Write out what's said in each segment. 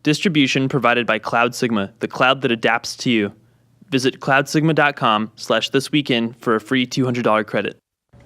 Distribution provided by Cloud Sigma, the cloud that adapts to you. Visit cloudsigma.com/thisweekin for a free $200 credit.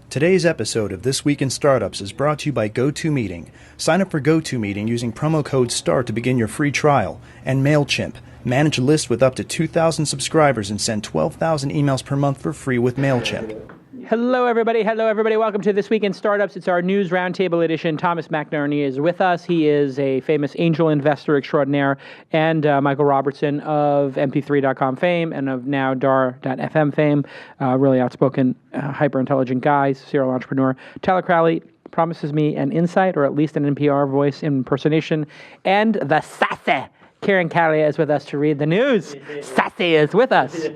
Today's episode of This Week in Startups is brought to you by GoToMeeting. Sign up for GoToMeeting using promo code START to begin your free trial. And MailChimp. Manage a list with up to 2,000 subscribers and send 12,000 emails per month for free with MailChimp. Hello, everybody. Welcome to This Week in Startups. It's our news roundtable edition. Thomas McInerney is with us. He is a famous angel investor extraordinaire, and Michael Robertson of MP3.com fame and of now DAR.fm fame. Really outspoken, hyper-intelligent guy, serial entrepreneur. Tyler Crowley promises me an insight, or at least an NPR voice impersonation. And the sassy Kirin Kalia is with us to read the news. Sassy is with us.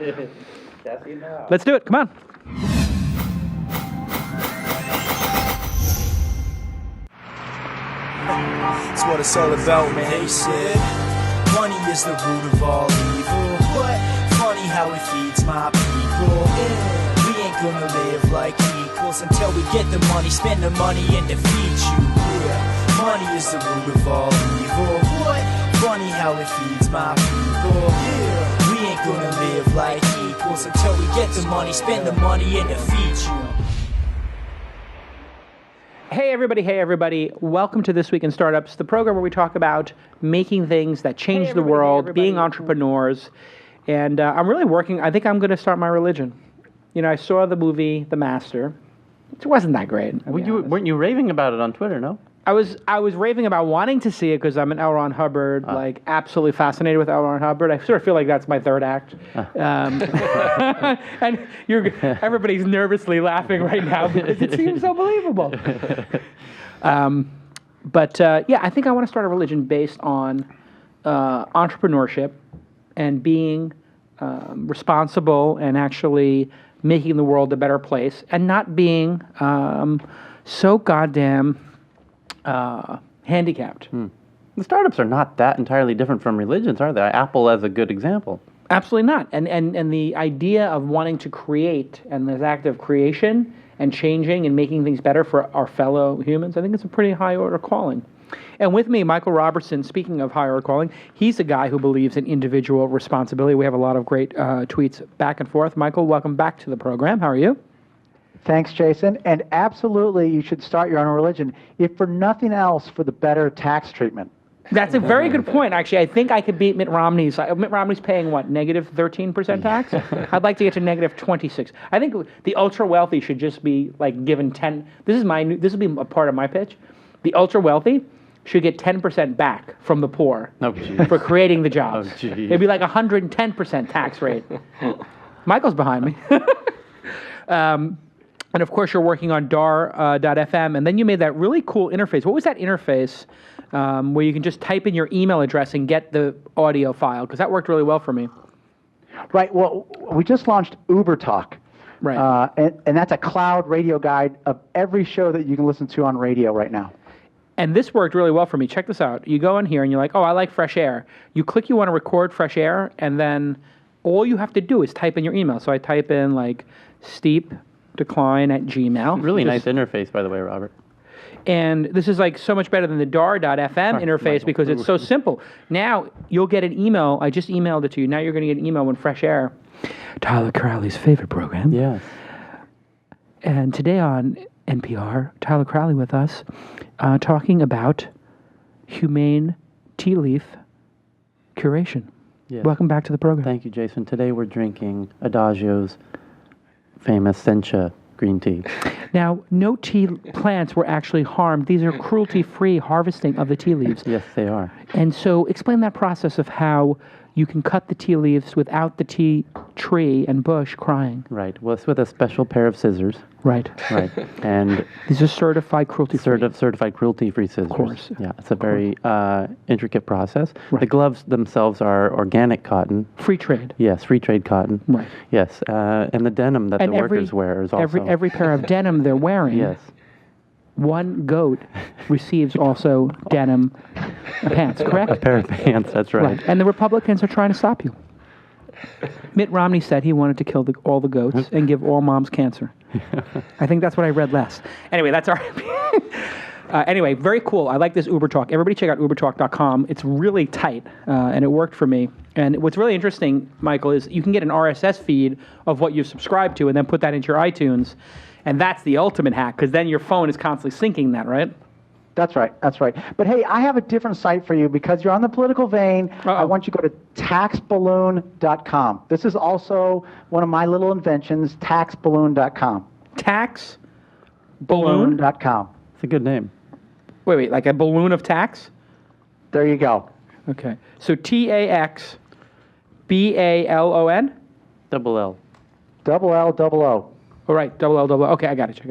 Let's do it. Come on. That's what it's all about, man. They said money is the root of all evil. But funny how it feeds my people. We ain't gonna live like equals until we get the money, spend the money, and defeat you. Yeah, money is the root of all evil. But funny how it feeds my people. Yeah, we ain't gonna live like equals until we get the money, spend the money, and defeat you. Hey everybody. Welcome to This Week in Startups, the program where we talk about making things that change the world, being entrepreneurs. And I'm really working, I think I'm going to start my religion. You know, I saw the movie The Master. It wasn't that great. Weren't you raving about it on Twitter, no? I was raving about wanting to see it because I'm an L. Ron Hubbard, absolutely fascinated with L. Ron Hubbard. I sort of feel like that's my third act. And everybody's nervously laughing right now because it seems unbelievable. I think I want to start a religion based on entrepreneurship and being responsible and actually making the world a better place and not being so goddamn handicapped. The startups are not that entirely different from religions, are they? Apple as a good example. Absolutely not. And the idea of wanting to create and this act of creation and changing and making things better for our fellow humans, I think it's a pretty high order calling. And with me, Michael Robertson, speaking of high order calling, he's a guy who believes in individual responsibility. We have a lot of great tweets back and forth. Michael, welcome back to the program. How are you? Thanks, Jason. And absolutely, you should start your own religion, if for nothing else, for the better tax treatment. That's a very good point, actually. I think I could beat Mitt Romney's. Mitt Romney's paying, what, negative 13% tax? I'd like to get to negative 26. I think the ultra-wealthy should just be, like, given 10. This will be a part of my pitch. The ultra-wealthy should get 10% back from the poor for creating the jobs. It'd be like 110% tax rate. Michael's behind me. And of course, you're working on DAR.fm, and then you made that really cool interface. What was that interface where you can just type in your email address and get the audio file? Because that worked really well for me. Right. Well, we just launched UberTalk. Right. And that's a cloud radio guide of every show that you can listen to on radio right now. And this worked really well for me. Check this out. You go in here and you're like, oh, I like fresh air. You click you want to record fresh air, and then all you have to do is type in your email. So I type in like steep decline at Gmail. Really nice interface, by the way, Robert. And this is like so much better than the DAR.fm interface because it's so simple. Now you'll get an email. I just emailed it to you. Now you're going to get an email when Fresh Air, Tyler Crowley's favorite program. Yes. And today on NPR, Tyler Crowley with us, talking about humane tea leaf curation. Yes. Welcome back to the program. Thank you, Jason. Today we're drinking Adagio's famous sencha green tea. Now, no tea plants were actually harmed. These are cruelty-free harvesting of the tea leaves. Yes, they are. And so explain that process of how you can cut the tea leaves without the tea tree and bush crying. Right. Well, it's with a special pair of scissors. Right. Right. And these are certified cruelty-free. Certified cruelty-free scissors. Of course. Yeah, it's a very intricate process. Right. The gloves themselves are organic cotton. Free trade. Yes, free trade cotton. Right. Yes, and the denim that the workers wear is also... Every pair of denim they're wearing. Yes. One goat receives also denim pants, correct? A pair of pants, that's right. And the Republicans are trying to stop you. Mitt Romney said he wanted to kill all the goats and give all moms cancer. I think that's what I read last. Anyway, that's our... Anyway, very cool. I like this UberTalk. Everybody check out UberTalk.com. It's really tight, and it worked for me. And what's really interesting, Michael, is you can get an RSS feed of what you've subscribed to and then put that into your iTunes. And that's the ultimate hack, because then your phone is constantly syncing that, right? That's right. But hey, I have a different site for you because you're on the political vein. I want you to go to taxballoon.com. This is also one of my little inventions, taxballoon.com. Taxballoon.com. It's a good name. Wait, like a balloon of tax? There you go. Okay. So TAXBALON? Double L. Double L, double O. All right, double L. Okay, I got you.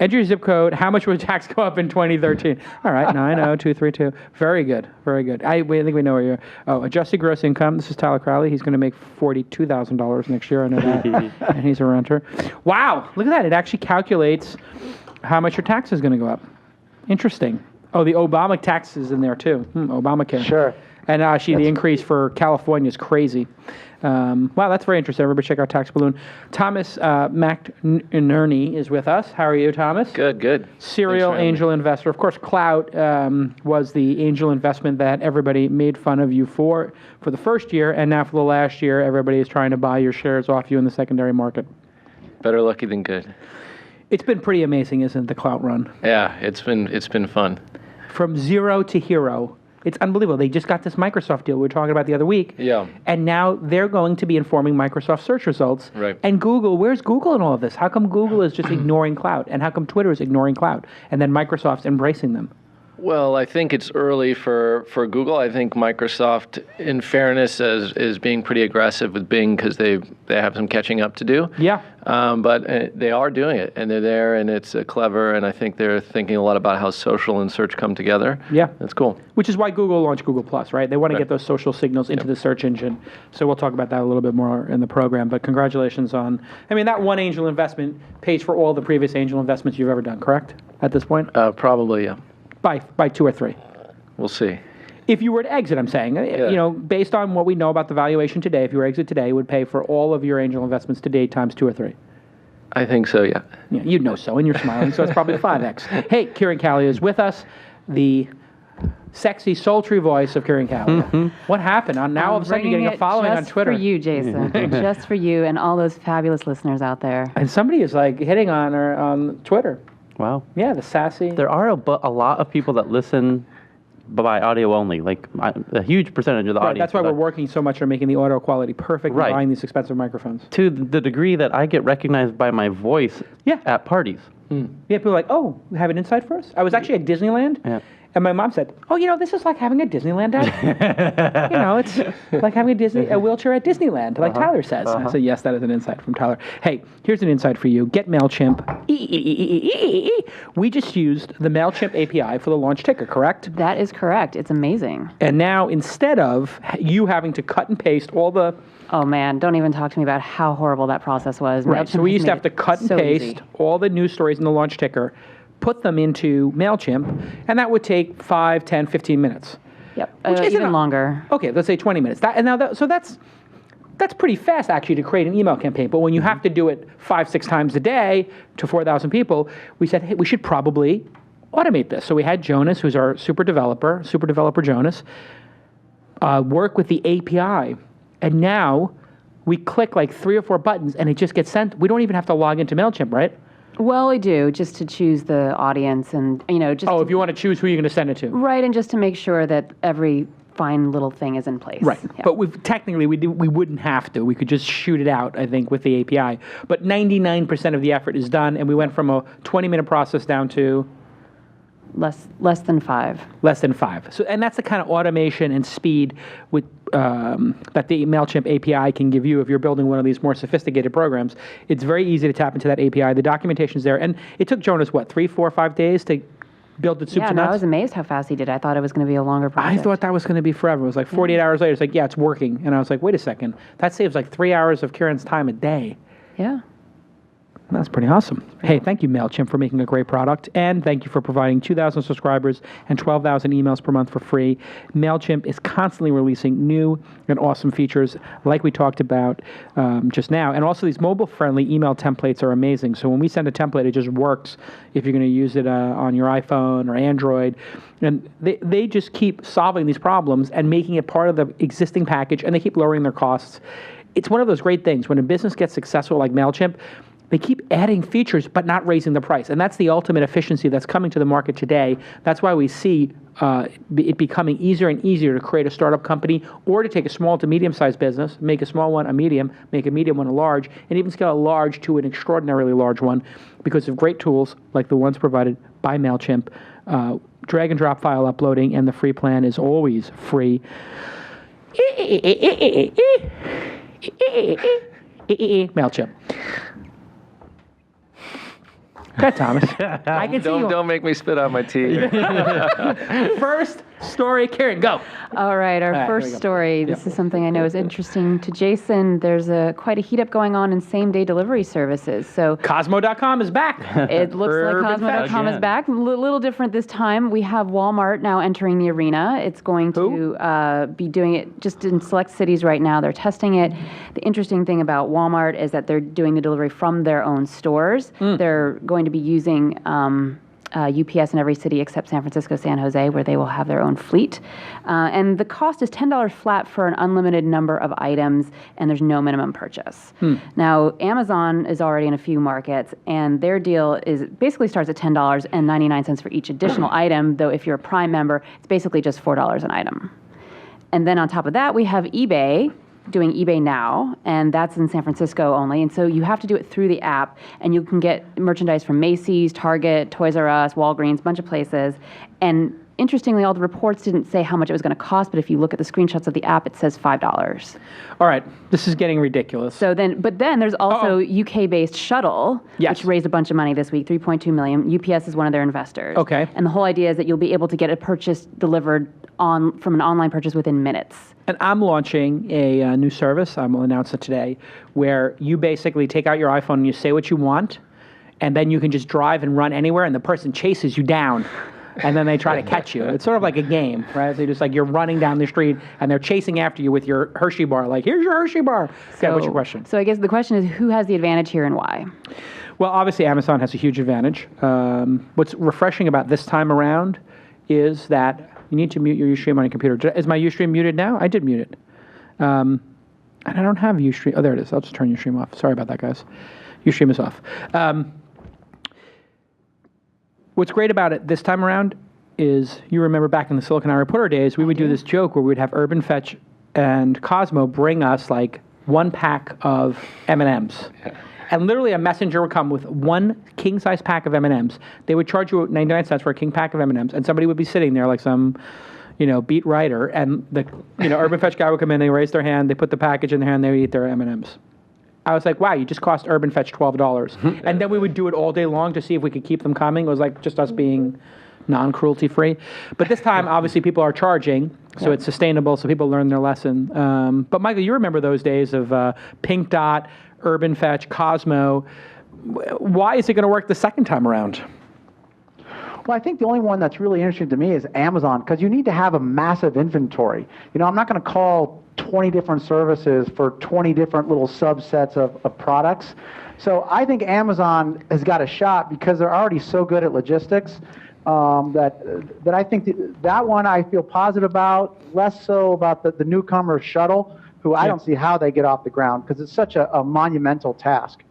Enter your zip code. How much would tax go up in 2013? All right, 90232. Very good. I think we know where you're. Oh, adjusted gross income. This is Tyler Crowley. He's going to make $42,000 next year. I know that. And he's a renter. Wow, look at that. It actually calculates how much your tax is going to go up. Interesting. Oh, the Obama tax is in there too. Obamacare. Sure. And actually, the increase for California is crazy. Wow, that's very interesting. Everybody check out Tax Balloon. Thomas McInerney is with us. How are you, Thomas? Good. Serial angel investor. Of course, Klout was the angel investment that everybody made fun of you for the first year, and now for the last year, everybody is trying to buy your shares off you in the secondary market. Better lucky than good. It's been pretty amazing, isn't it, the Klout run? Yeah, it's been fun. From zero to hero. It's unbelievable. They just got this Microsoft deal we were talking about the other week. Yeah. And now they're going to be informing Microsoft search results. Right. And Google, where's Google in all of this? How come Google is just ignoring Klout? And how come Twitter is ignoring Klout? And then Microsoft's embracing them? Well, I think it's early for Google. I think Microsoft, in fairness, is being pretty aggressive with Bing because they have some catching up to do. Yeah. But they are doing it, and they're there, and it's clever, and I think they're thinking a lot about how social and search come together. Yeah. That's cool. Which is why Google launched Google+, right? They want to get those social signals into the search engine. So we'll talk about that a little bit more in the program. But congratulations on, that one angel investment pays for all the previous angel investments you've ever done, correct? At this point? Probably, yeah. By 2 or 3. We'll see. If you were to exit, I'm saying, based on what we know about the valuation today, if you were to exit today, it would pay for all of your angel investments to date times 2 or 3. I think so, yeah. Yeah, you'd know so, and you're smiling, so it's probably 5x. Hey, Kirin Kalia is with us, the sexy, sultry voice of Kirin Kalia. Mm-hmm. What happened? Now all of a sudden you're getting a following on Twitter. Just for you, Jason. Just for you and all those fabulous listeners out there. And somebody is hitting on her on Twitter. Wow. Yeah, the sassy. There are a lot of people that listen by audio only, a huge percentage of the audience. That's why we're working so much on making the audio quality perfect and buying these expensive microphones. To the degree that I get recognized by my voice at parties. Yeah, people are like, oh, you have an insight for us? I was actually at Disneyland. Yeah. And my mom said, oh, this is like having a Disneyland ad. It's like having a wheelchair at Disneyland, like Tyler says. And I said, yes, that is an insight from Tyler. Hey, here's an insight for you. Get MailChimp. We just used the MailChimp API for the launch ticker, correct? That is correct. It's amazing. And now, instead of you having to cut and paste all the... Oh, man, don't even talk to me about how horrible that process was. Right, so we used to have to cut and paste all the news stories in the launch ticker, put them into MailChimp, and that would take 5, 10, 15 minutes. Yep, even longer. Okay, let's say 20 minutes. So that's pretty fast, actually, to create an email campaign. But when you have to do it 5, 6 times a day to 4,000 people, we said, hey, we should probably automate this. So we had Jonas, who's our super developer Jonas, work with the API. And now we click 3 or 4 buttons, and it just gets sent. We don't even have to log into MailChimp, right? Well, we do, just to choose the audience and, just... Oh, if you want to choose who you're going to send it to. Right, and just to make sure that every fine little thing is in place. Right, yeah. But we wouldn't have to. We could just shoot it out, I think, with the API. But 99% of the effort is done, and we went from a 20-minute process down to... Less than 5. Less than 5. So, and that's the kind of automation and speed with that the MailChimp API can give you if you're building one of these more sophisticated programs. It's very easy to tap into that API. The documentation's there. And it took Jonas, 3, 4, 5 days to build it soup to nuts? I was amazed how fast he did. I thought it was going to be a longer project. I thought that was going to be forever. It was 48 hours later. It's it's working. And I was like, wait a second. That saves 3 hours of Kirin's time a day. Yeah. That's pretty awesome. Hey, thank you, MailChimp, for making a great product, and thank you for providing 2,000 subscribers and 12,000 emails per month for free. MailChimp is constantly releasing new and awesome features like we talked about just now. And also these mobile-friendly email templates are amazing. So when we send a template, it just works if you're going to use it on your iPhone or Android. And they just keep solving these problems and making it part of the existing package, and they keep lowering their costs. It's one of those great things. When a business gets successful like MailChimp, they keep adding features but not raising the price. And that's the ultimate efficiency that's coming to the market today. That's why we see it becoming easier and easier to create a startup company or to take a small to medium-sized business, make a small one a medium, make a medium one a large, and even scale a large to an extraordinarily large one because of great tools like the ones provided by MailChimp. Drag and drop file uploading, and the free plan is always free. MailChimp. Good, Thomas. I can see you. Don't make me spit out my tea. First story, Kirin, go. All right, our first story. This is something I know is interesting to Jason. There's quite a heat up going on in same-day delivery services. So Cosmo.com is back. It looks like Cosmo.com is back. A little different this time. We have Walmart now entering the arena. It's going to be doing it just in select cities right now. They're testing it. The interesting thing about Walmart is that they're doing the delivery from their own stores. They're going to be using UPS in every city except San Francisco, San Jose, where they will have their own fleet. And the cost is $10 flat for an unlimited number of items, and there's no minimum purchase. Now, Amazon is already in a few markets, and their deal basically starts at $10.99 for each additional item, though if you're a Prime member, it's basically just $4 an item. And then on top of that, we have eBay doing eBay Now, and that's in San Francisco only. And so you have to do it through the app, and you can get merchandise from Macy's, Target, Toys R Us, Walgreens, a bunch of places. And interestingly, all the reports didn't say how much it was going to cost, but if you look at the screenshots of the app, it says $5. All right, this is getting ridiculous. But then there's also UK-based Shuttle, Yes. which raised a bunch of money this week, $3.2 million. UPS is one of their investors. Okay. And the whole idea is that you'll be able to get a purchase delivered from an online purchase within minutes. And I'm launching a new service, I will announce it today, where you basically take out your iPhone and you say what you want, and then you can just drive and run anywhere, and the person chases you down, and then they try to catch you. It's sort of like a game, right? So just like you're running down the street, and they're chasing after you with your Hershey bar, like, here's your Hershey bar. Okay, what's your question? So I guess the question is, who has the advantage here and why? Well, obviously, Amazon has a huge advantage. What's refreshing about this time around is that you need to mute your Ustream on your computer. Is my Ustream muted now? I did mute it. And I don't have Ustream. Oh, there it is. I'll just turn Ustream off. Sorry about that, guys. Ustream is off. What's great about it this time around is, you remember back in the Silicon Alley Reporter days, we would do this joke where we'd have Urban Fetch and Cosmo bring us like one pack of M&Ms. Yeah. And literally a messenger would come with one king-size pack of M&Ms. They would charge you 99 cents for a king pack of M&Ms, and somebody would be sitting there like some, beat writer, and the, Urban Fetch guy would come in, they raise their hand, they put the package in their hand, they would eat their M&Ms. I was like, wow, you just cost Urban Fetch $12. And then we would do it all day long to see if we could keep them coming. It was like just us being non-cruelty free. But this time, obviously, people are charging, so it's sustainable, so people learn their lesson. But Michael, you remember those days of Pink Dot, Urban Fetch, Cosmo. Why is it going to work the second time around? Well, I think the only one that's really interesting to me is Amazon, because you need to have a massive inventory. I'm not going to call 20 different services for 20 different little subsets of products. So I think Amazon has got a shot because they're already so good at logistics that I think that one I feel positive about, less so about the newcomer Shuttle, who I don't see how they get off the ground because it's such a monumental task.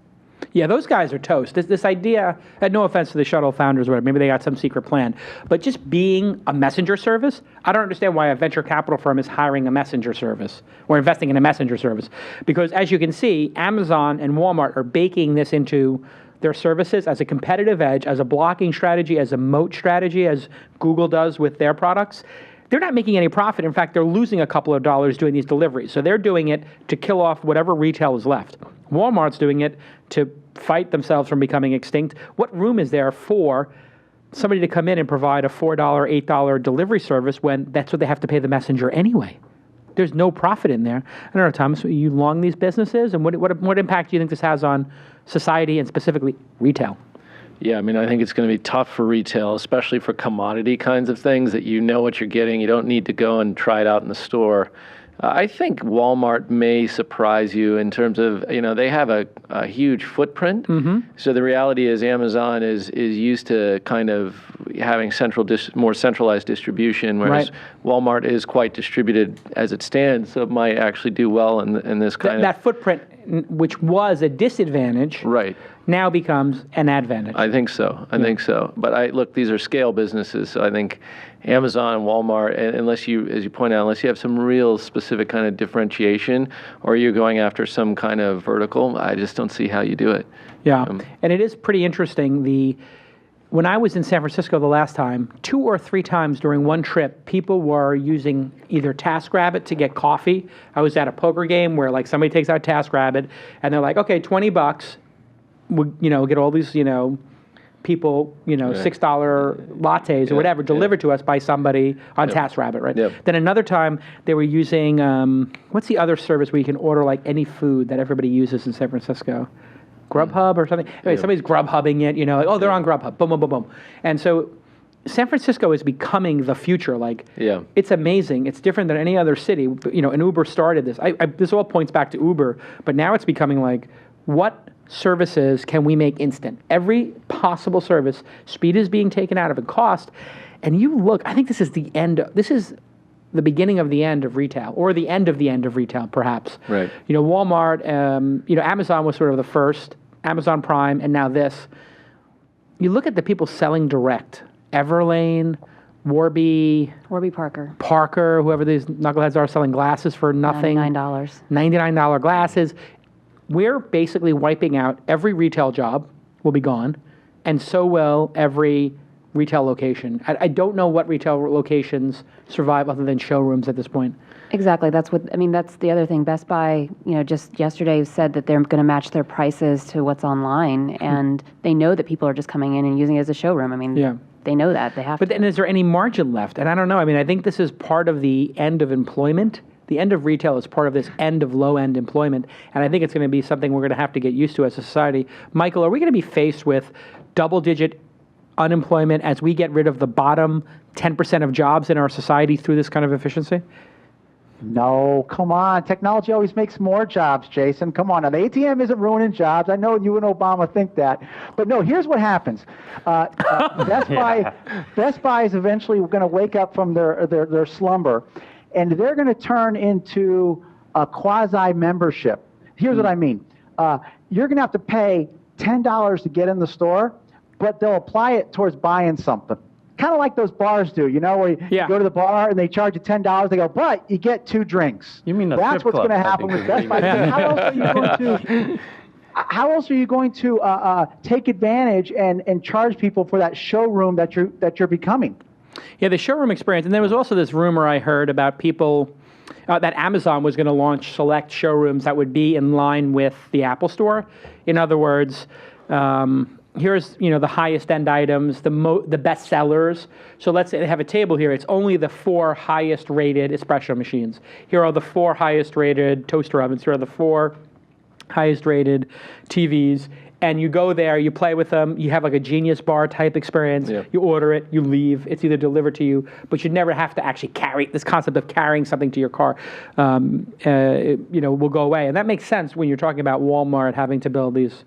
Yeah, those guys are toast. This idea, and no offense to the Shuttle founders or whatever, maybe they got some secret plan, but just being a messenger service, I don't understand why a venture capital firm is hiring a messenger service or investing in a messenger service. Because as you can see, Amazon and Walmart are baking this into their services as a competitive edge, as a blocking strategy, as a moat strategy, as Google does with their products. They're not making any profit. In fact, they're losing a couple of dollars doing these deliveries. So they're doing it to kill off whatever retail is left. Walmart's doing it to fight themselves from becoming extinct. What room is there for somebody to come in and provide a $4, $8 delivery service when that's what they have to pay the messenger anyway? there's no profit in there. I don't know, Thomas, you long these businesses, and what impact do you think this has on society and specifically retail? Yeah, I mean, I think it's going to be tough for retail, especially for commodity kinds of things that you know what you're getting. You don't need to go and try it out in the store. I think Walmart may surprise you in terms of, they have a huge footprint. So the reality is Amazon is used to kind of having more centralized distribution, whereas Walmart is quite distributed as it stands. So it might actually do well in this kind of... That footprint, which was a disadvantage, now becomes an advantage. I think so. I think so. But look, these are scale businesses, so I think Amazon and Walmart, unless you, as you point out, unless you have some real specific kind of differentiation, or you're going after some kind of vertical, I just don't see how you do it. Yeah, and it is pretty interesting. When I was in San Francisco the last time, 2 or 3 times during one trip, people were using either TaskRabbit to get coffee. I was at a poker game where like somebody takes out TaskRabbit, and they're like, okay, $20. We, get all these, people, $6 lattes or whatever delivered to us by somebody on TaskRabbit, right? Then another time they were using, what's the other service where you can order like any food that everybody uses in San Francisco? Grubhub or something? Anyway, somebody's Grubhubbing it, like, oh, they're on Grubhub, boom, boom, boom, boom. And so San Francisco is becoming the future. Like, it's amazing. It's different than any other city. And Uber started this. This all points back to Uber, but now it's becoming like, what services can we make instant? Every possible service, speed is being taken out of it, cost. And you look, I think this is the beginning of the end of retail, or the end of retail, perhaps. Right. Walmart, Amazon was sort of the first, Amazon Prime, and now this. You look at the people selling direct, Everlane, Warby Parker, whoever these knuckleheads are, selling glasses for nothing. $99 glasses. We're basically wiping out every retail job will be gone, and so will every retail location. I don't know what retail locations survive other than showrooms at this point. Exactly. That's the other thing. Best Buy, just yesterday said that they're going to match their prices to what's online, and they know that people are just coming in and using it as a showroom. I mean, they know that. They have to. But then is there any margin left? And I don't know. I mean, I think this is part of the end of employment. The end of retail is part of this end of low-end employment, and I think it's going to be something we're going to have to get used to as a society. Michael, are we going to be faced with double-digit unemployment as we get rid of the bottom 10% of jobs in our society through this kind of efficiency? No, come on. Technology always makes more jobs, Jason. Come on. Now, the ATM isn't ruining jobs. I know you and Obama think that. But no, here's what happens. Best Buy is eventually going to wake up from their slumber, and they're going to turn into a quasi-membership. Here's what I mean. You're going to have to pay $10 to get in the store, but they'll apply it towards buying something. Kind of like those bars do, where you go to the bar and they charge you $10. They go, but you get 2 drinks. You mean that's what's going to happen with Best Buy. How else are you going to take advantage and charge people for that showroom that you're becoming? Yeah, the showroom experience. And there was also this rumor I heard about people that Amazon was going to launch select showrooms that would be in line with the Apple Store. In other words, here's the highest end items, the best sellers. So let's say they have a table here. It's only the 4 highest rated espresso machines. Here are the 4 highest rated toaster ovens. Here are the 4 highest rated TVs. And you go there, you play with them, you have like a Genius Bar type experience, you order it, you leave, it's either delivered to you, but you never have to actually carry, this concept of carrying something to your car, will go away. And that makes sense when you're talking about Walmart having to build these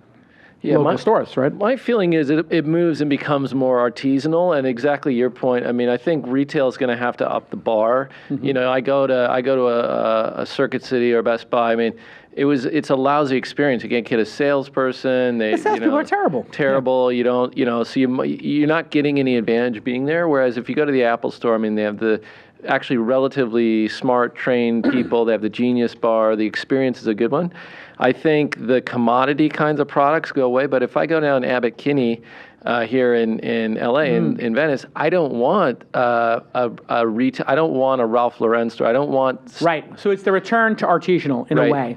local stores, right? My feeling is it moves and becomes more artisanal, and exactly your point. I mean, I think retail is going to have to up the bar. I go to a Circuit City or Best Buy. I mean, it's a lousy experience. You can't get a salesperson. The salespeople are terrible. Terrible. You don't. So you're not getting any advantage being there. Whereas if you go to the Apple Store, I mean, they have the actually relatively smart, trained people. They have the Genius Bar. The experience is a good one. I think the commodity kinds of products go away, but if I go down Abbott Kinney here in LA, in Venice, I don't want a retail. I don't want a Ralph Lauren store. I don't want So it's the return to artisanal in a way,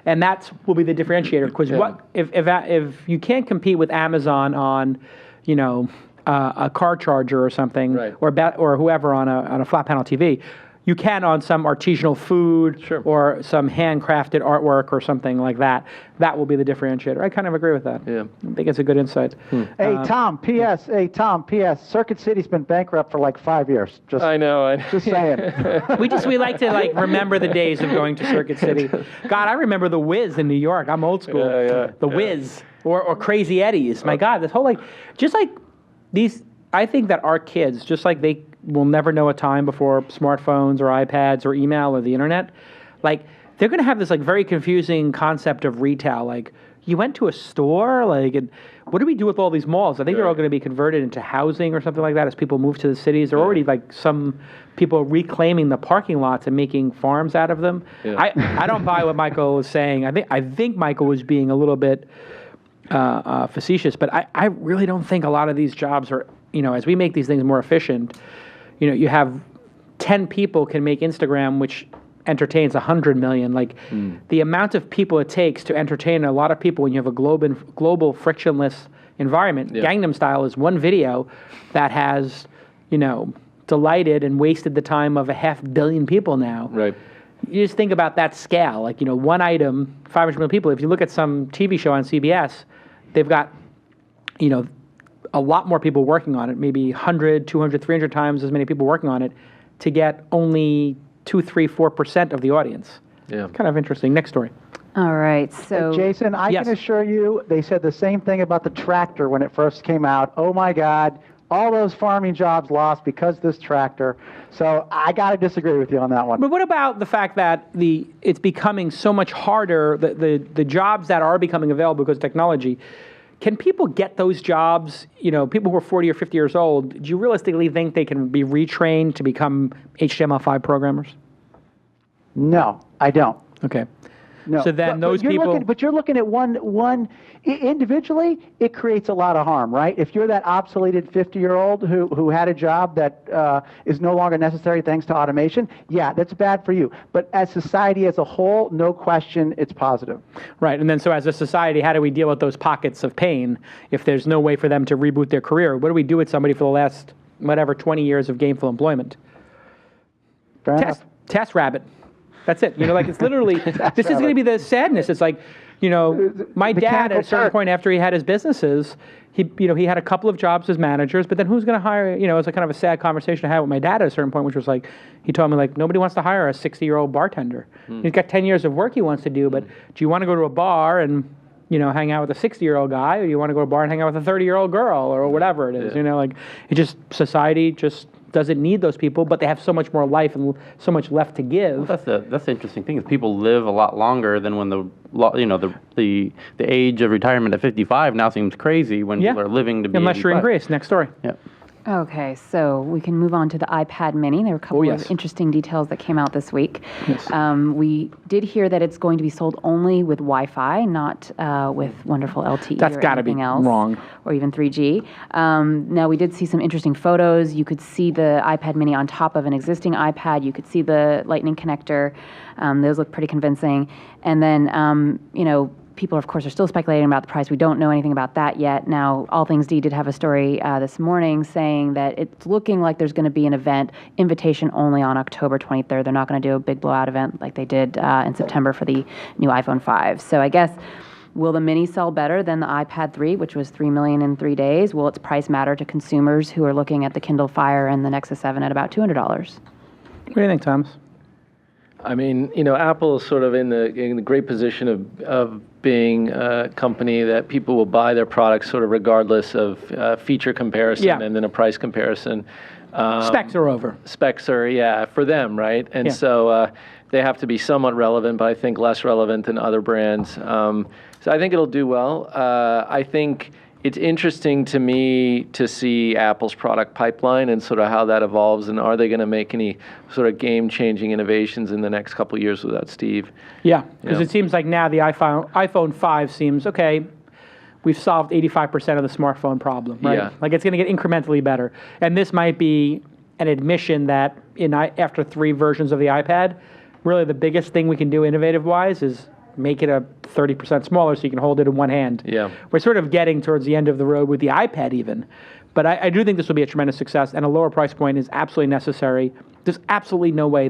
and that will be the differdifferentiator. Because what if you can't compete with Amazon on, a car charger or something, or whoever on a flat panel TV. you can on some artisanal food or some handcrafted artwork or something like that. That will be the differentiator. I kind of agree with that. Yeah. I think it's a good insight. Hey, Tom, P.S. Hey, Tom, P.S. Circuit City's been bankrupt for like 5 years. Just, I know. Just saying. we like to like remember the days of going to Circuit City. God, I remember the Wiz in New York. I'm old school. The Wiz or Crazy Eddie's. My God, this whole like, just like these, I think that our kids, just like they will never know a time before smartphones or iPads or email or the internet, like they're going to have this like very confusing concept of retail. Like you went to a store, like, and what do we do with all these malls? I think they're all going to be converted into housing or something like that as people move to the cities. There are already like some people reclaiming the parking lots and making farms out of them. I don't buy what Michael was saying. I think Michael was being a little bit facetious, but I really don't think a lot of these jobs are, as we make these things more efficient, you have 10 people can make Instagram, which entertains 100 million. Like the amount of people it takes to entertain a lot of people when you have a global frictionless environment. Gangnam Style is one video that has, delighted and wasted the time of 500 million people now. Right. You just think about that scale. Like, one item, 500 million people. If you look at some TV show on CBS, they've got, a lot more people working on it, maybe 100, 200, 300 times as many people working on it to get only 2, 3, 4% of the audience. Yeah. Kind of interesting. Next story. All right. So, Jason, I can assure you they said the same thing about the tractor when it first came out. Oh, my God. All those farming jobs lost because of this tractor. So I got to disagree with you on that one. But what about the fact that it's becoming so much harder, the jobs that are becoming available because of technology, can people get those jobs, people who are 40 or 50 years old, do you realistically think they can be retrained to become HTML5 programmers? No, I don't. Okay. No. So then those people... But you're looking at one individually, it creates a lot of harm, right? If you're that obsoleted 50-year-old who had a job that is no longer necessary thanks to automation, yeah, that's bad for you. But as society as a whole, no question, it's positive. Right, and then so as a society, how do we deal with those pockets of pain if there's no way for them to reboot their career? What do we do with somebody for the last, 20 years of gainful employment? Fair enough. Task rabbit. That's it. It's literally, this is going to be the sadness. It's like, my dad at a certain point after he had his businesses, he had a couple of jobs as managers, but then who's going to hire, it's a kind of a sad conversation I had with my dad at a certain point, which was like, he told me like, nobody wants to hire a 60-year-old bartender. He's got 10 years of work he wants to do, but do you want to go to a bar and, hang out with a 60-year-old guy, or do you want to go to a bar and hang out with a 30-year-old girl, or whatever it is, society just doesn't need those people, but they have so much more life and so much left to give. Well, that's the interesting thing is people live a lot longer than when the age of retirement at 55 now seems crazy when people are living to be unless 85. you're in Greece. Next story. Yep. Okay, so we can move on to the iPad mini. There were a couple of interesting details that came out this week. Yes. We did hear that it's going to be sold only with Wi-Fi, not with wonderful LTE That's or gotta be anything else. Wrong. Or even 3G. Now, we did see some interesting photos. You could see the iPad mini on top of an existing iPad. You could see the Lightning connector. Those look pretty convincing. And then, people, of course, are still speculating about the price. We don't know anything about that yet. Now, All Things D did have a story this morning saying that it's looking like there's going to be an event, invitation only on October 23rd. They're not going to do a big blowout event like they did in September for the new iPhone 5. So I guess, will the mini sell better than the iPad 3, which was 3 million in 3 days? Will its price matter to consumers who are looking at the Kindle Fire and the Nexus 7 at about $200? What do you think, Thomas? I mean, Apple is sort of in the great position of being a company that people will buy their products sort of regardless of feature comparison and then a price comparison. Specs are over. Specs are, for them, right? And so they have to be somewhat relevant, but I think less relevant than other brands. So I think it'll do well. I think it's interesting to me to see Apple's product pipeline and sort of how that evolves, and are they going to make any sort of game-changing innovations in the next couple of years without Steve? Yeah, because it seems like now the iPhone 5 seems, okay, we've solved 85% of the smartphone problem, right? Yeah. Like it's going to get incrementally better. And this might be an admission that after 3 versions of the iPad, really the biggest thing we can do innovative-wise is make it a 30% smaller so you can hold it in one hand. Yeah. We're sort of getting towards the end of the road with the iPad even. But I do think this will be a tremendous success, and a lower price point is absolutely necessary. There's absolutely no way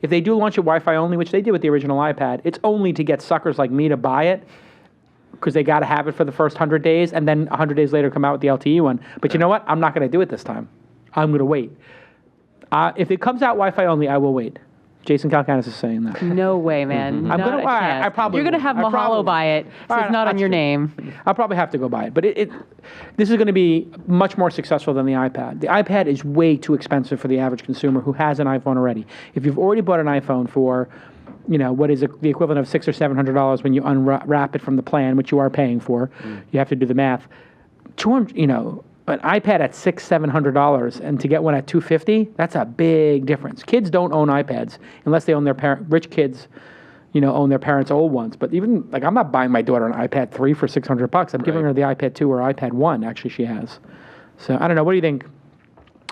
if they do launch it Wi-Fi only, which they did with the original iPad, it's only to get suckers like me to buy it, because they got to have it for the first 100 days, and then 100 days later come out with the LTE one. But you know what? I'm not going to do it this time. I'm going to wait. If it comes out Wi-Fi only, I will wait. Jason Calacanis is saying that. No way, man. I'm going to. I probably. You're going to have Mahalo buy it, so it's not on your name. I'll probably have to go buy it. But this is going to be much more successful than the iPad. The iPad is way too expensive for the average consumer who has an iPhone already. If you've already bought an iPhone for, what is the equivalent of $600 or $700 when you unwrap it from the plan, which you are paying for, you have to do the math. An iPad at $600-700, and to get one at $250, that's a big difference. Kids don't own iPads unless they own their rich kids, own their parents' old ones. But even I'm not buying my daughter an iPad 3 for $600. I'm giving her the iPad 2 or iPad 1. Actually, she has. So I don't know. What do you think,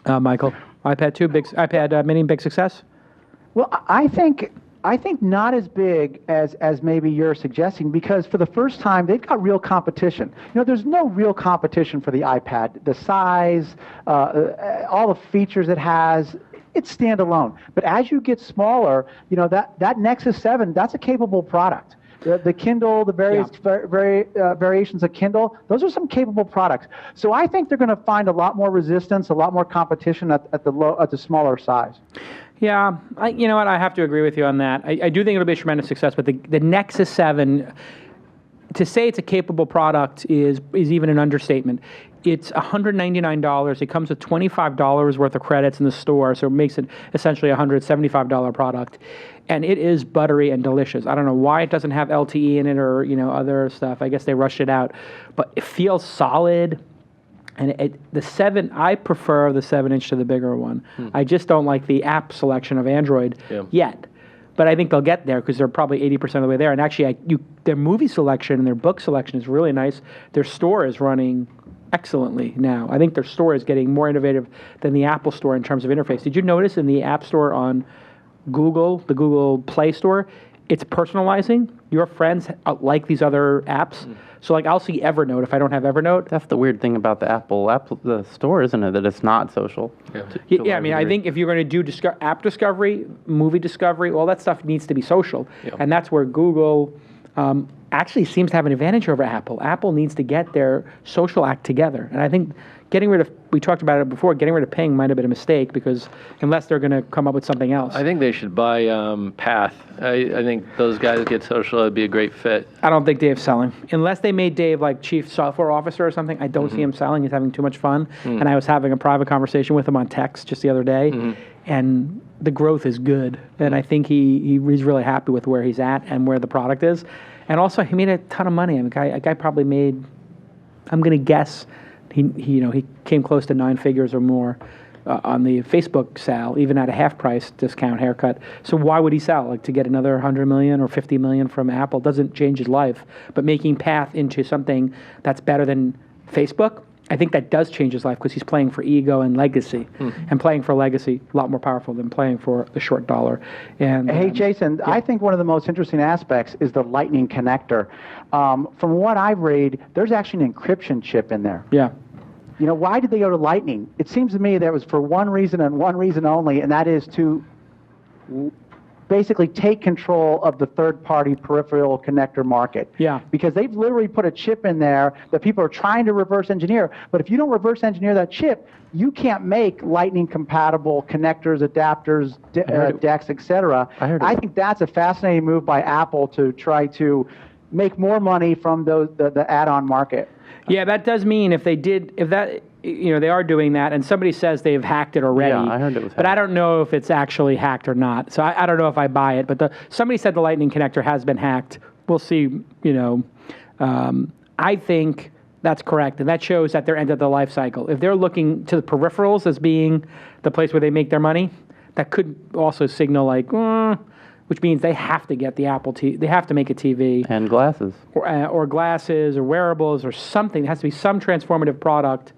Michael? iPad 2, iPad Mini, big success? Well, I think not as big as maybe you're suggesting, because for the first time they've got real competition. There's no real competition for the iPad. The size, all the features it has, it's standalone. But as you get smaller, that Nexus 7, that's a capable product. The Kindle, the various variations of Kindle, those are some capable products. So I think they're going to find a lot more resistance, a lot more competition at the smaller size. Yeah, you know what? I have to agree with you on that. I do think it'll be a tremendous success, but the Nexus 7, to say it's a capable product is even an understatement. It's $199. It comes with $25 worth of credits in the store, so it makes it essentially a $175 product. And it is buttery and delicious. I don't know why it doesn't have LTE in it or other stuff. I guess they rushed it out. But it feels solid. And the 7, I prefer the 7-inch to the bigger one. I just don't like the app selection of Android yet. But I think they'll get there because they're probably 80% of the way there. And actually, their movie selection and their book selection is really nice. Their store is running excellently now. I think their store is getting more innovative than the Apple Store in terms of interface. Did you notice in the App Store on Google, the Google Play Store, it's personalizing? Your friends like these other apps. So I'll see Evernote if I don't have Evernote. That's the weird thing about the Apple the store, isn't it? That it's not social. Yeah, I mean, I think if you're going to do app discovery, movie discovery, all that stuff needs to be social. And that's where Google actually seems to have an advantage over Apple. Apple needs to get their social act together. And I think we talked about it before, getting rid of Ping might have been a mistake, because unless they're going to come up with something else. I think they should buy Path. I think those guys get social. It'd be a great fit. I don't think Dave's selling. Unless they made Dave chief software officer or something, I don't see him selling. He's having too much fun. And I was having a private conversation with him on text just the other day. And the growth is good. And I think he's really happy with where he's at and where the product is. And also, he made a ton of money. I mean, a guy probably made, I'm going to guess, he came close to 9 figures or more on the Facebook sale, even at a half-price discount haircut. So why would he sell? To get another $100 million or $50 million from Apple doesn't change his life. But making Path into something that's better than Facebook, I think that does change his life, because he's playing for ego and legacy. And playing for legacy, a lot more powerful than playing for the short dollar. And hey, Jason, I think one of the most interesting aspects is the Lightning connector. From what I've read, there's actually an encryption chip in there. Yeah. Why did they go to Lightning? It seems to me that was for one reason and one reason only, and that is to basically take control of the third-party peripheral connector market. Yeah. Because they've literally put a chip in there that people are trying to reverse engineer. But if you don't reverse engineer that chip, you can't make Lightning-compatible connectors, adapters, decks, etc. I think that's a fascinating move by Apple to try to make more money from the add-on market. Yeah, that does mean they are doing that, and somebody says they've hacked it already. Yeah, I heard it was hacked. But I don't know if it's actually hacked or not. So I don't know if I buy it. But somebody said the Lightning connector has been hacked. We'll see. I think that's correct, and that shows at their end of the life cycle. If they're looking to the peripherals as being the place where they make their money, that could also signal which means they have to get the Apple TV. They have to make a TV. And glasses. Or glasses or wearables or something. There has to be some transformative product.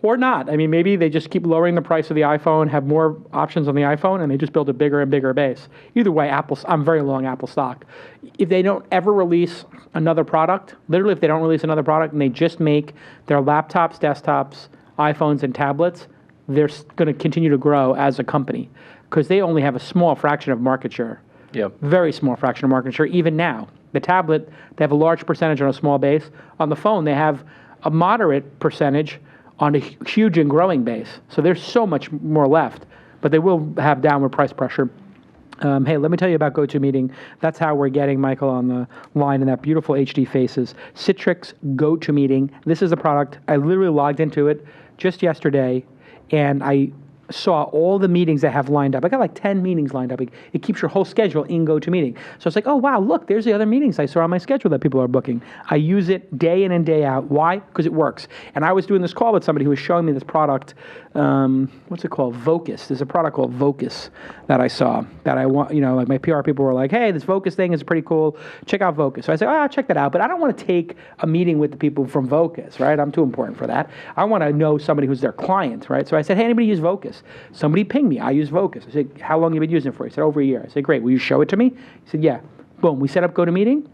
Or not. I mean, maybe they just keep lowering the price of the iPhone, have more options on the iPhone, and they just build a bigger and bigger base. Either way, I'm very long Apple stock. If they don't ever release another product, literally if they don't release another product and they just make their laptops, desktops, iPhones and tablets, they're going to continue to grow as a company because they only have a small fraction of market share. Yep. Very small fraction of market share, even now. The tablet, they have a large percentage on a small base. On the phone, they have a moderate percentage on a huge and growing base. So there's so much more left, but they will have downward price pressure. Hey, let me tell you about GoToMeeting. That's how we're getting Michael on the line in that beautiful HD faces. Citrix GoToMeeting. This is a product. I literally logged into it just yesterday, and I saw all the meetings I have lined up. I got like 10 meetings lined up. It keeps your whole schedule in GoToMeeting. So it's like, oh, wow, look, there's the other meetings I saw on my schedule that people are booking. I use it day in and day out. Why? Because it works. And I was doing this call with somebody who was showing me this product. What's it called? Vocus. There's a product called Vocus that I saw that I want, like my PR people were like, hey, this Vocus thing is pretty cool. Check out Vocus. So I said, I'll check that out. But I don't want to take a meeting with the people from Vocus, right? I'm too important for that. I want to know somebody who's their client, right? So I said, hey, anybody use Vocus? Somebody pinged me. I use Vocus. I said, how long have you been using it for? He said, over a year. I said, great. Will you show it to me? He said, yeah. Boom. We set up GoToMeeting.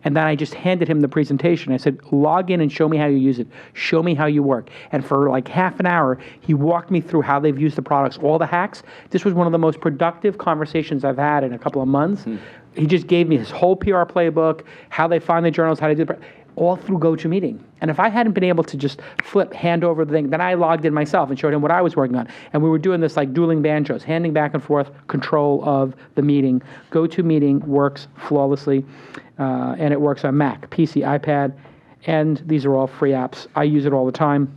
And then I just handed him the presentation. I said, log in and show me how you use it. Show me how you work. And for like half an hour, he walked me through how they've used the products, all the hacks. This was one of the most productive conversations I've had in a couple of months. He just gave me his whole PR playbook, how they find the journals, how to do it, all through GoToMeeting. And if I hadn't been able to just hand over the thing, then I logged in myself and showed him what I was working on. And we were doing this like dueling banjos, handing back and forth control of the meeting. GoToMeeting works flawlessly, and it works on Mac, PC, iPad, and these are all free apps. I use it all the time.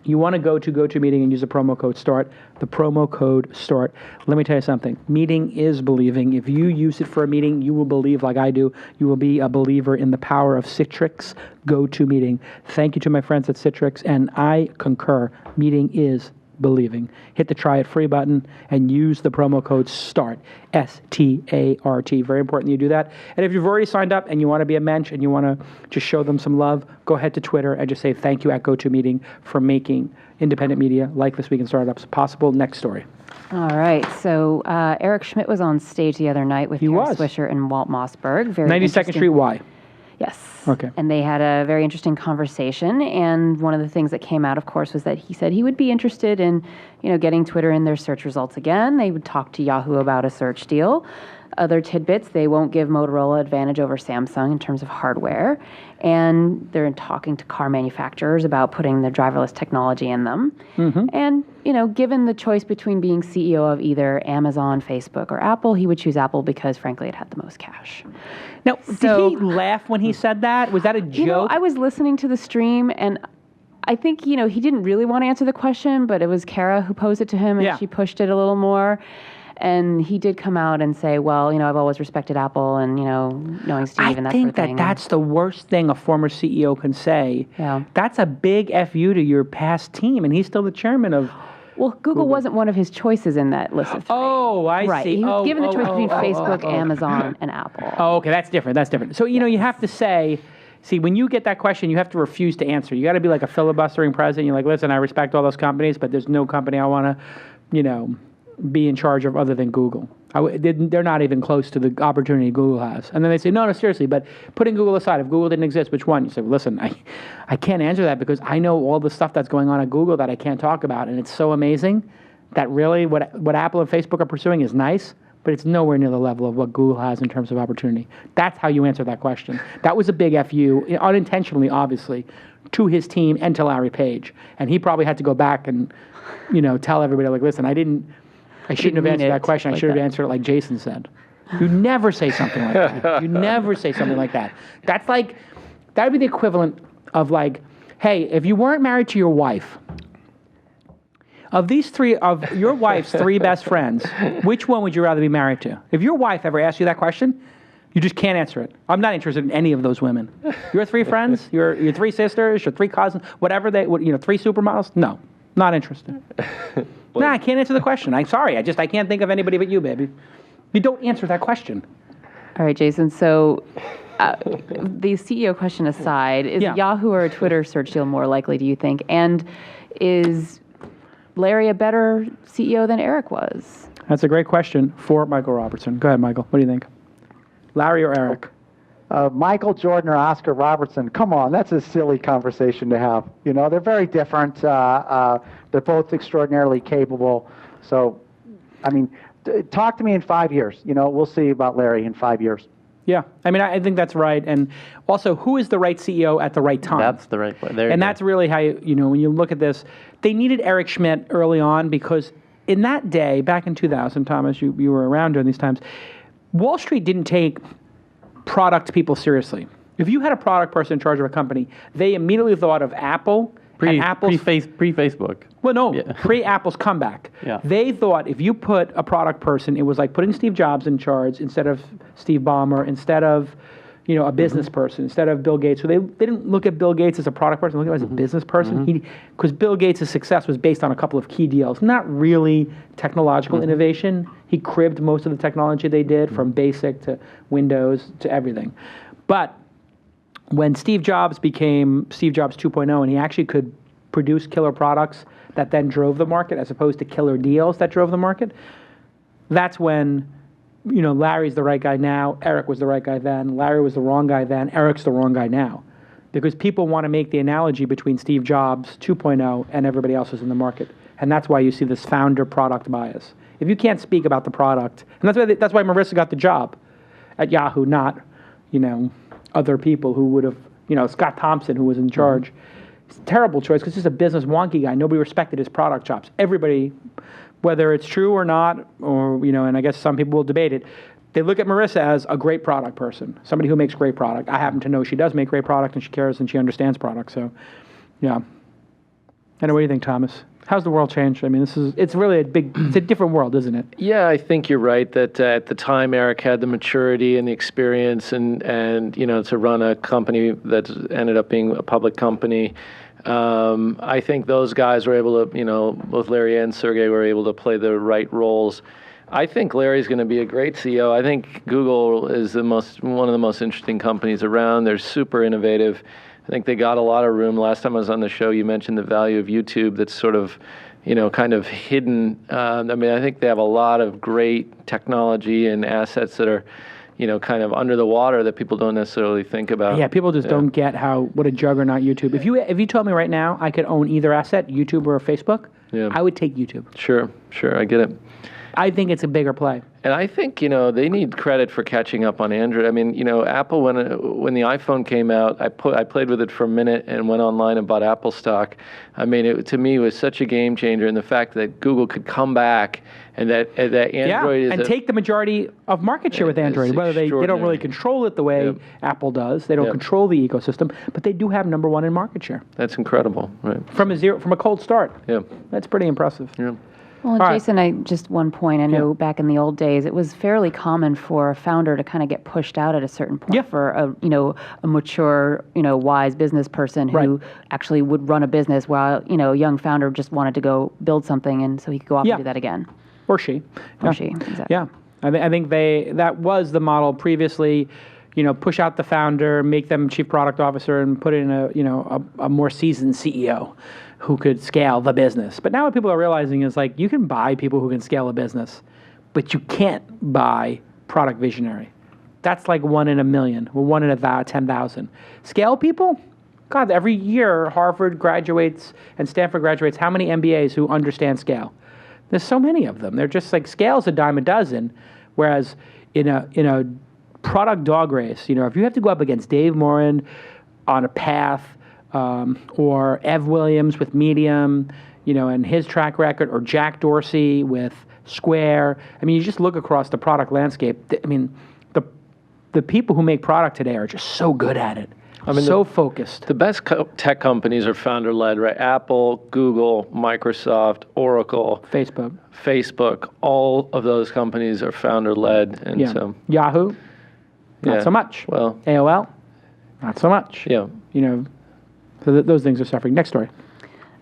You want to go to GoToMeeting and use the promo code START. The promo code START. Let me tell you something. Meeting is believing. If you use it for a meeting, you will believe like I do. You will be a believer in the power of Citrix GoToMeeting. Thank you to my friends at Citrix, and I concur. Meeting is believing. Hit the try it free button and use the promo code START, S-T-A-R-T. Very important you do that. And if you've already signed up and you want to be a mensch and you want to just show them some love, go ahead to Twitter and just say thank you at GoToMeeting for making independent media like This Week in Startups possible. Next story. All right. So Eric Schmidt was on stage the other night with Terry Swisher and Walt Mossberg. 92nd Street Y. Yes. Okay. And they had a very interesting conversation. And one of the things that came out, of course, was that he said he would be interested in, getting Twitter in their search results again. They would talk to Yahoo about a search deal. Other tidbits, they won't give Motorola advantage over Samsung in terms of hardware. And they're talking to car manufacturers about putting the driverless technology in them. Mm-hmm. And, given the choice between being CEO of either Amazon, Facebook, or Apple, he would choose Apple because, frankly, it had the most cash. Now, did he laugh when he said that? Was that a joke? I was listening to the stream, and I think, he didn't really want to answer the question, but it was Kara who posed it to him, and she pushed it a little more. And he did come out and say, well, I've always respected Apple and, knowing Steve and that sort of thing. I think that's the worst thing a former CEO can say. Yeah. That's a big FU to your past team, and he's still the chairman of... Well, Google wasn't one of his choices in that list of three. Oh, I right. see. He was given the choice between Facebook, Amazon, and Apple. Oh, okay, that's different. So, you have to say... See, when you get that question, you have to refuse to answer. You got to be like a filibustering president. You're like, listen, I respect all those companies, but there's no company I want to, be in charge of other than Google. They're not even close to the opportunity Google has. And then they say, no, seriously, but putting Google aside, if Google didn't exist, which one? You say, well, listen, I can't answer that because I know all the stuff that's going on at Google that I can't talk about. And it's so amazing that really what Apple and Facebook are pursuing is nice, but it's nowhere near the level of what Google has in terms of opportunity. That's how you answer that question. That was a big FU, unintentionally, obviously, to his team and to Larry Page. And he probably had to go back and, tell everybody, like, listen, I shouldn't have answered that question. I should have answered it like Jason said. You never say something like that. You never say something like that. That's like, that would be the equivalent of like, hey, if you weren't married to your wife, of your wife's three best friends, which one would you rather be married to? If your wife ever asked you that question, you just can't answer it. I'm not interested in any of those women. Your three friends, your three sisters, your three cousins, whatever three supermodels? No, not interested. No, I can't answer the question. I'm sorry. I can't think of anybody but you, baby. You don't answer that question. All right, Jason. So the CEO question aside, is Yahoo or a Twitter search deal more likely, do you think? And is Larry a better CEO than Eric was? That's a great question for Michael Robertson. Go ahead, Michael. What do you think? Larry or Eric? Michael Jordan or Oscar Robertson, come on, that's a silly conversation to have. You know, they're very different. They're both extraordinarily capable. So, I mean, talk to me in 5 years. You know, we'll see about Larry in 5 years. Yeah, I mean, I think that's right. And also, who is the right CEO at the right time? That's the right point. And that's really how, when you look at this, they needed Eric Schmidt early on because in that day, back in 2000, Thomas, you were around during these times, Wall Street didn't take product people seriously. If you had a product person in charge of a company, they immediately thought of Apple pre-Facebook. Well, no, pre-Apple's comeback. Yeah. They thought if you put a product person, it was like putting Steve Jobs in charge instead of Steve Ballmer, instead of, a business person, instead of Bill Gates. So they didn't look at Bill Gates as a product person, they looked at him as a business person. Because Bill Gates' success was based on a couple of key deals, not really technological innovation. He cribbed most of the technology they did, from BASIC to Windows to everything. But when Steve Jobs became Steve Jobs 2.0 and he actually could produce killer products that then drove the market as opposed to killer deals that drove the market, that's when, Larry's the right guy now, Eric was the right guy then, Larry was the wrong guy then, Eric's the wrong guy now. Because people want to make the analogy between Steve Jobs 2.0 and everybody else who's in the market. And that's why you see this founder product bias. If you can't speak about the product, and that's why Marissa got the job at Yahoo, not, other people who would have, Scott Thompson, who was in charge. It's a terrible choice because he's a business wonky guy. Nobody respected his product chops. Everybody, whether it's true or not, or, and I guess some people will debate it, they look at Marissa as a great product person, somebody who makes great product. I happen to know she does make great product and she cares and she understands product. So, yeah. And what do you think, Thomas? How's the world changed? I mean, it's really it's a different world, isn't it? Yeah, I think you're right that at the time Eric had the maturity and the experience and to run a company that ended up being a public company. I think those guys were able to, both Larry and Sergey were able to play the right roles. I think Larry's going to be a great CEO. I think Google is one of the most interesting companies around. They're super innovative. I think they got a lot of room. Last time I was on the show, you mentioned the value of YouTube that's sort of, kind of hidden. I think they have a lot of great technology and assets that are, kind of under the water that people don't necessarily think about. Yeah, people just don't get what a juggernaut YouTube. If you told me right now I could own either asset, YouTube or Facebook, I would take YouTube. Sure, I get it. I think it's a bigger play. And I think, they need credit for catching up on Android. I mean, Apple, when the iPhone came out, I played with it for a minute and went online and bought Apple stock. I mean, to me, it was such a game changer. And the fact that Google could come back and that Android is take the majority of market share with Android. Whether they don't really control it the way Apple does. They don't control the ecosystem, but they do have number one in market share. That's incredible, right? From a cold start. Yeah. That's pretty impressive. Yeah. Well, Jason, just one point. I know back in the old days, it was fairly common for a founder to kind of get pushed out at a certain point for a mature, wise business person who actually would run a business while, a young founder just wanted to go build something and so he could go off and do that again. Or she. Exactly. Yeah. I think that was the model previously, push out the founder, make them chief product officer and put in a more seasoned CEO who could scale the business. But now what people are realizing is you can buy people who can scale a business, but you can't buy product visionary. That's like 1 in a million or 1 in 10,000. Scale people? God, every year Harvard graduates and Stanford graduates how many MBAs who understand scale? There's so many of them. They're just scale's a dime a dozen, whereas in a product dog race, if you have to go up against Dave Morin on a path, or Ev Williams with Medium, and his track record, or Jack Dorsey with Square. I mean, you just look across the product landscape. I mean, the people who make product today are just so good at it. So focused. The best tech companies are founder-led, right? Apple, Google, Microsoft, Oracle, Facebook. All of those companies are founder-led, and so Yahoo, not so much. Well, AOL, not so much. Yeah. So those things are suffering. Next story.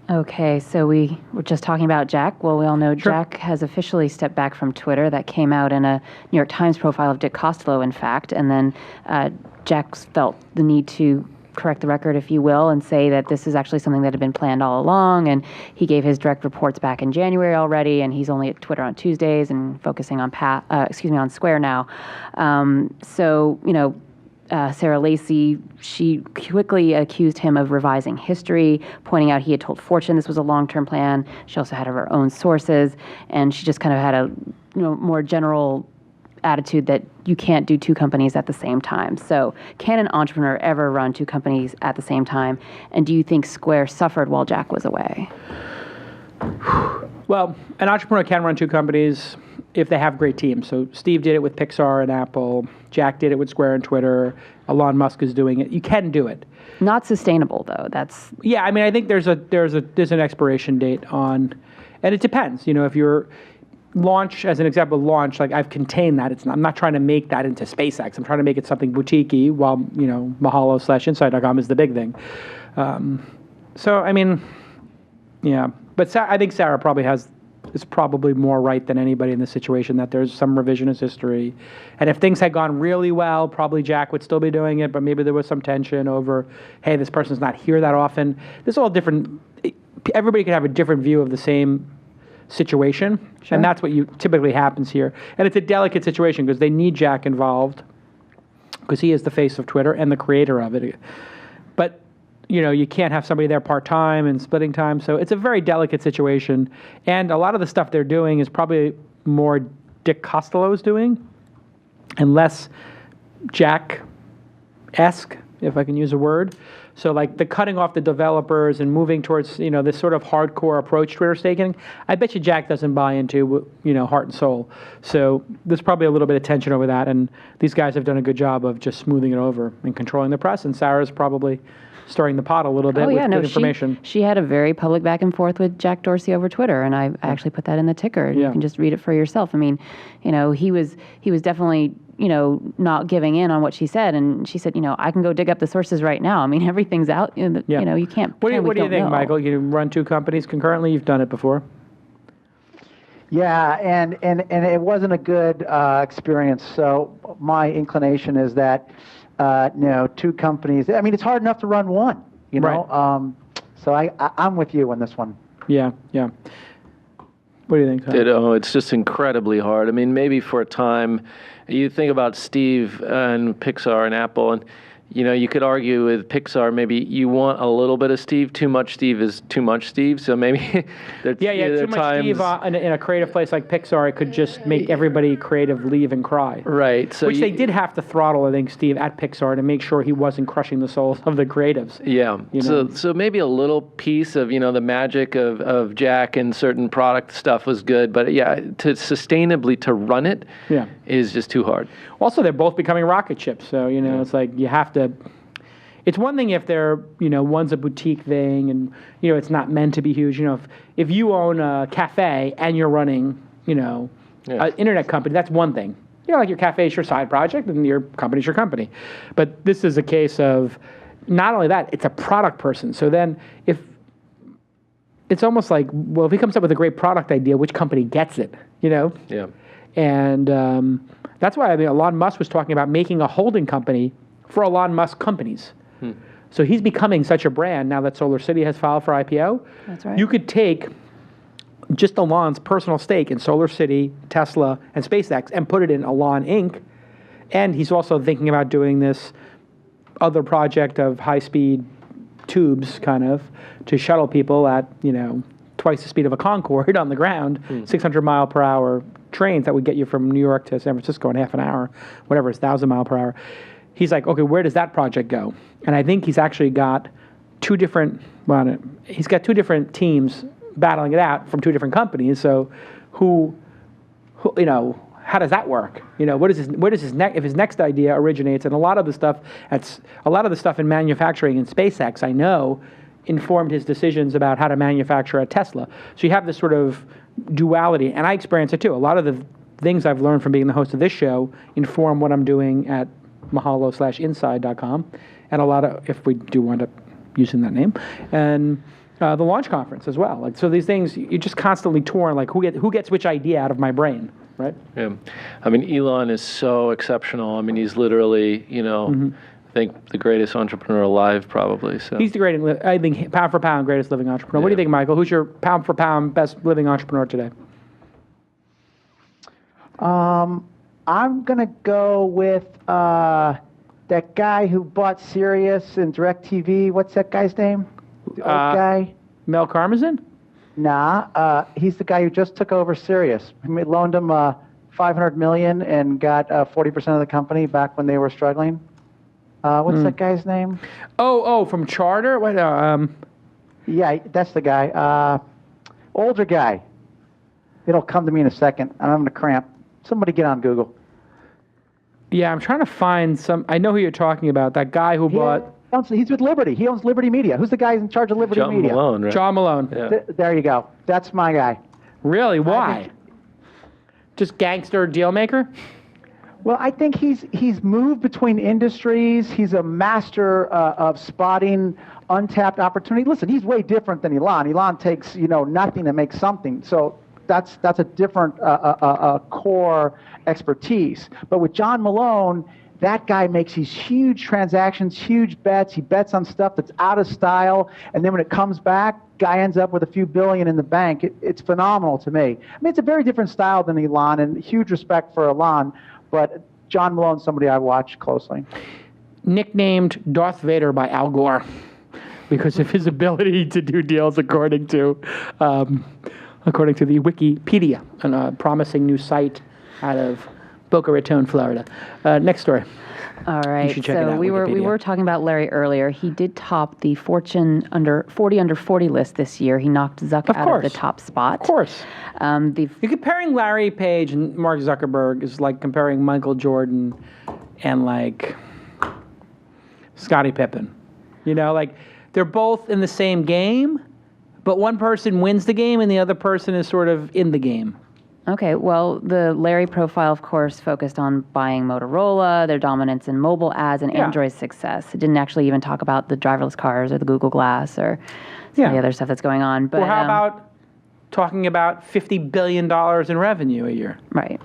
Okay, so we were just talking about Jack. Well, we all know Jack has officially stepped back from Twitter. That came out in a New York Times profile of Dick Costolo, in fact. And then Jack felt the need to correct the record, if you will, and say that this is actually something that had been planned all along. And he gave his direct reports back in January already, and he's only at Twitter on Tuesdays and focusing on on Square now. Sarah Lacey, she quickly accused him of revising history, pointing out he had told Fortune this was a long-term plan. She also had her own sources, and she just kind of had a more general attitude that you can't do two companies at the same time. So can an entrepreneur ever run two companies at the same time? And do you think Square suffered while Jack was away? Well, an entrepreneur can run two companies if they have great teams. So Steve did it with Pixar and Apple. Jack did it with Square and Twitter. Elon Musk is doing it. You can do it. Not sustainable, though. Yeah, I mean, I think there's an expiration date on, and it depends. If you're launch, as an example, launch, like I've contained that. I'm not trying to make that into SpaceX. I'm trying to make it something boutique-y while, Mahalo/Inside.com is the big thing. So, I mean, yeah. But I think Sarah is probably more right than anybody in this situation, that there's some revisionist history. And if things had gone really well, probably Jack would still be doing it, but maybe there was some tension over, hey, this person's not here that often. This is all different. Everybody can have a different view of the same situation, sure. And that's what typically happens here. And it's a delicate situation because they need Jack involved because he is the face of Twitter and the creator of it. But you can't have somebody there part-time and splitting time. So it's a very delicate situation. And a lot of the stuff they're doing is probably more Dick Costello's doing and less Jack-esque, if I can use a word. So like the cutting off the developers and moving towards, this sort of hardcore approach Twitter's taking, I bet you Jack doesn't buy into, heart and soul. So there's probably a little bit of tension over that. And these guys have done a good job of just smoothing it over and controlling the press. And Sarah's probably stirring the pot a little bit with good information. She had a very public back and forth with Jack Dorsey over Twitter, and I actually put that in the ticker. Yeah. You can just read it for yourself. I mean, he was definitely not giving in on what she said, and she said, I can go dig up the sources right now. I mean, everything's out. You can't. What do you think, Michael? You run two companies concurrently. You've done it before. Yeah, and it wasn't a good experience. So my inclination is that. Two companies. I mean, it's hard enough to run one, Right. So I'm with you on this one. Yeah. What do you think, Tom? It's just incredibly hard. I mean, maybe for a time, you think about Steve and Pixar and Apple, and you could argue with Pixar, maybe you want a little bit of Steve. Too much Steve is too much Steve. So maybe too much Steve in a creative place like Pixar, it could just make everybody creative leave and cry. Right. So which they did have to throttle, I think, Steve at Pixar to make sure he wasn't crushing the souls of the creatives. Yeah. So maybe a little piece of the magic of Jack and certain product stuff was good, but to sustainably to run it is just too hard. Also, they're both becoming rocket ships, so it's like you have to. It's one thing if they're one's a boutique thing and it's not meant to be huge. If you own a cafe and you're running an internet company, that's one thing. Like your cafe is your side project and your company's your company. But this is a case of not only that, it's a product person. So then if it's almost like, well, if he comes up with a great product idea, which company gets it? Yeah. And that's why Elon Musk was talking about making a holding company for Elon Musk companies. So he's becoming such a brand now that SolarCity has filed for IPO. That's right. You could take just Elon's personal stake in SolarCity, Tesla, and SpaceX and put it in Elon Inc. And he's also thinking about doing this other project of high-speed tubes, kind of, to shuttle people at, twice the speed of a Concorde on the ground, 600-mile-per-hour trains that would get you from New York to San Francisco in half an hour, whatever, it's 1,000 mile per hour. He's like, okay, where does that project go? And I think he's actually got two different teams battling it out from two different companies. So who how does that work? Where does if his next idea originates? And a lot of the stuff in manufacturing in SpaceX, I know, informed his decisions about how to manufacture at Tesla. So you have this sort of duality, and I experience it too. A lot of the things I've learned from being the host of this show inform what I'm doing at Mahalo/Inside.com, and a lot of, if we do wind up using that name, and the launch conference as well. Like, so these things, you're just constantly torn, like who gets which idea out of my brain, right? Yeah. I mean, Elon is so exceptional. I mean, he's literally, I think the greatest entrepreneur alive, probably. So he's the greatest. I think pound for pound, greatest living entrepreneur. Yeah. What do you think, Michael? Who's your pound for pound best living entrepreneur today? I'm gonna go with that guy who bought Sirius and DirecTV. What's that guy's name? The old guy. Mel Karmazin? Nah, he's the guy who just took over Sirius. We loaned him $500 million and got 40% of the company back when they were struggling. What's that guy's name? Oh, from Charter? What? Yeah, that's the guy. Older guy. It'll come to me in a second. I'm having a cramp. Somebody get on Google. Yeah, I'm trying to find some. I know who you're talking about. That guy who bought. He's with Liberty. He owns Liberty Media. Who's the guy in charge of Liberty Media? John Malone, right? John Malone. Yeah. There you go. That's my guy. Really? Why? Just gangster deal maker? Well, I think he's moved between industries. He's a master of spotting untapped opportunity. Listen, he's way different than Elon. Elon takes nothing to make something. So that's a different core expertise. But with John Malone, that guy makes these huge transactions, huge bets. He bets on stuff that's out of style, and then when it comes back, guy ends up with a few billion in the bank. It's phenomenal to me. I mean, it's a very different style than Elon, and huge respect for Elon. But John Malone's somebody I watch closely. Nicknamed Darth Vader by Al Gore because of his ability to do deals, according to the Wikipedia, a promising new site out of Boca Raton, Florida. Next story. All right. So we were talking about Larry earlier. He did top the Fortune under 40 list this year. He knocked Zuck out of the top spot. Of course. You're comparing Larry Page and Mark Zuckerberg is like comparing Michael Jordan and like Scottie Pippen. They're both in the same game, but one person wins the game and the other person is sort of in the game. Okay, well, the Larry profile, of course, focused on buying Motorola, their dominance in mobile ads, and Android's success. It didn't actually even talk about the driverless cars or the Google Glass or some of the other stuff that's going on. But how about talking about $50 billion in revenue a year? Right.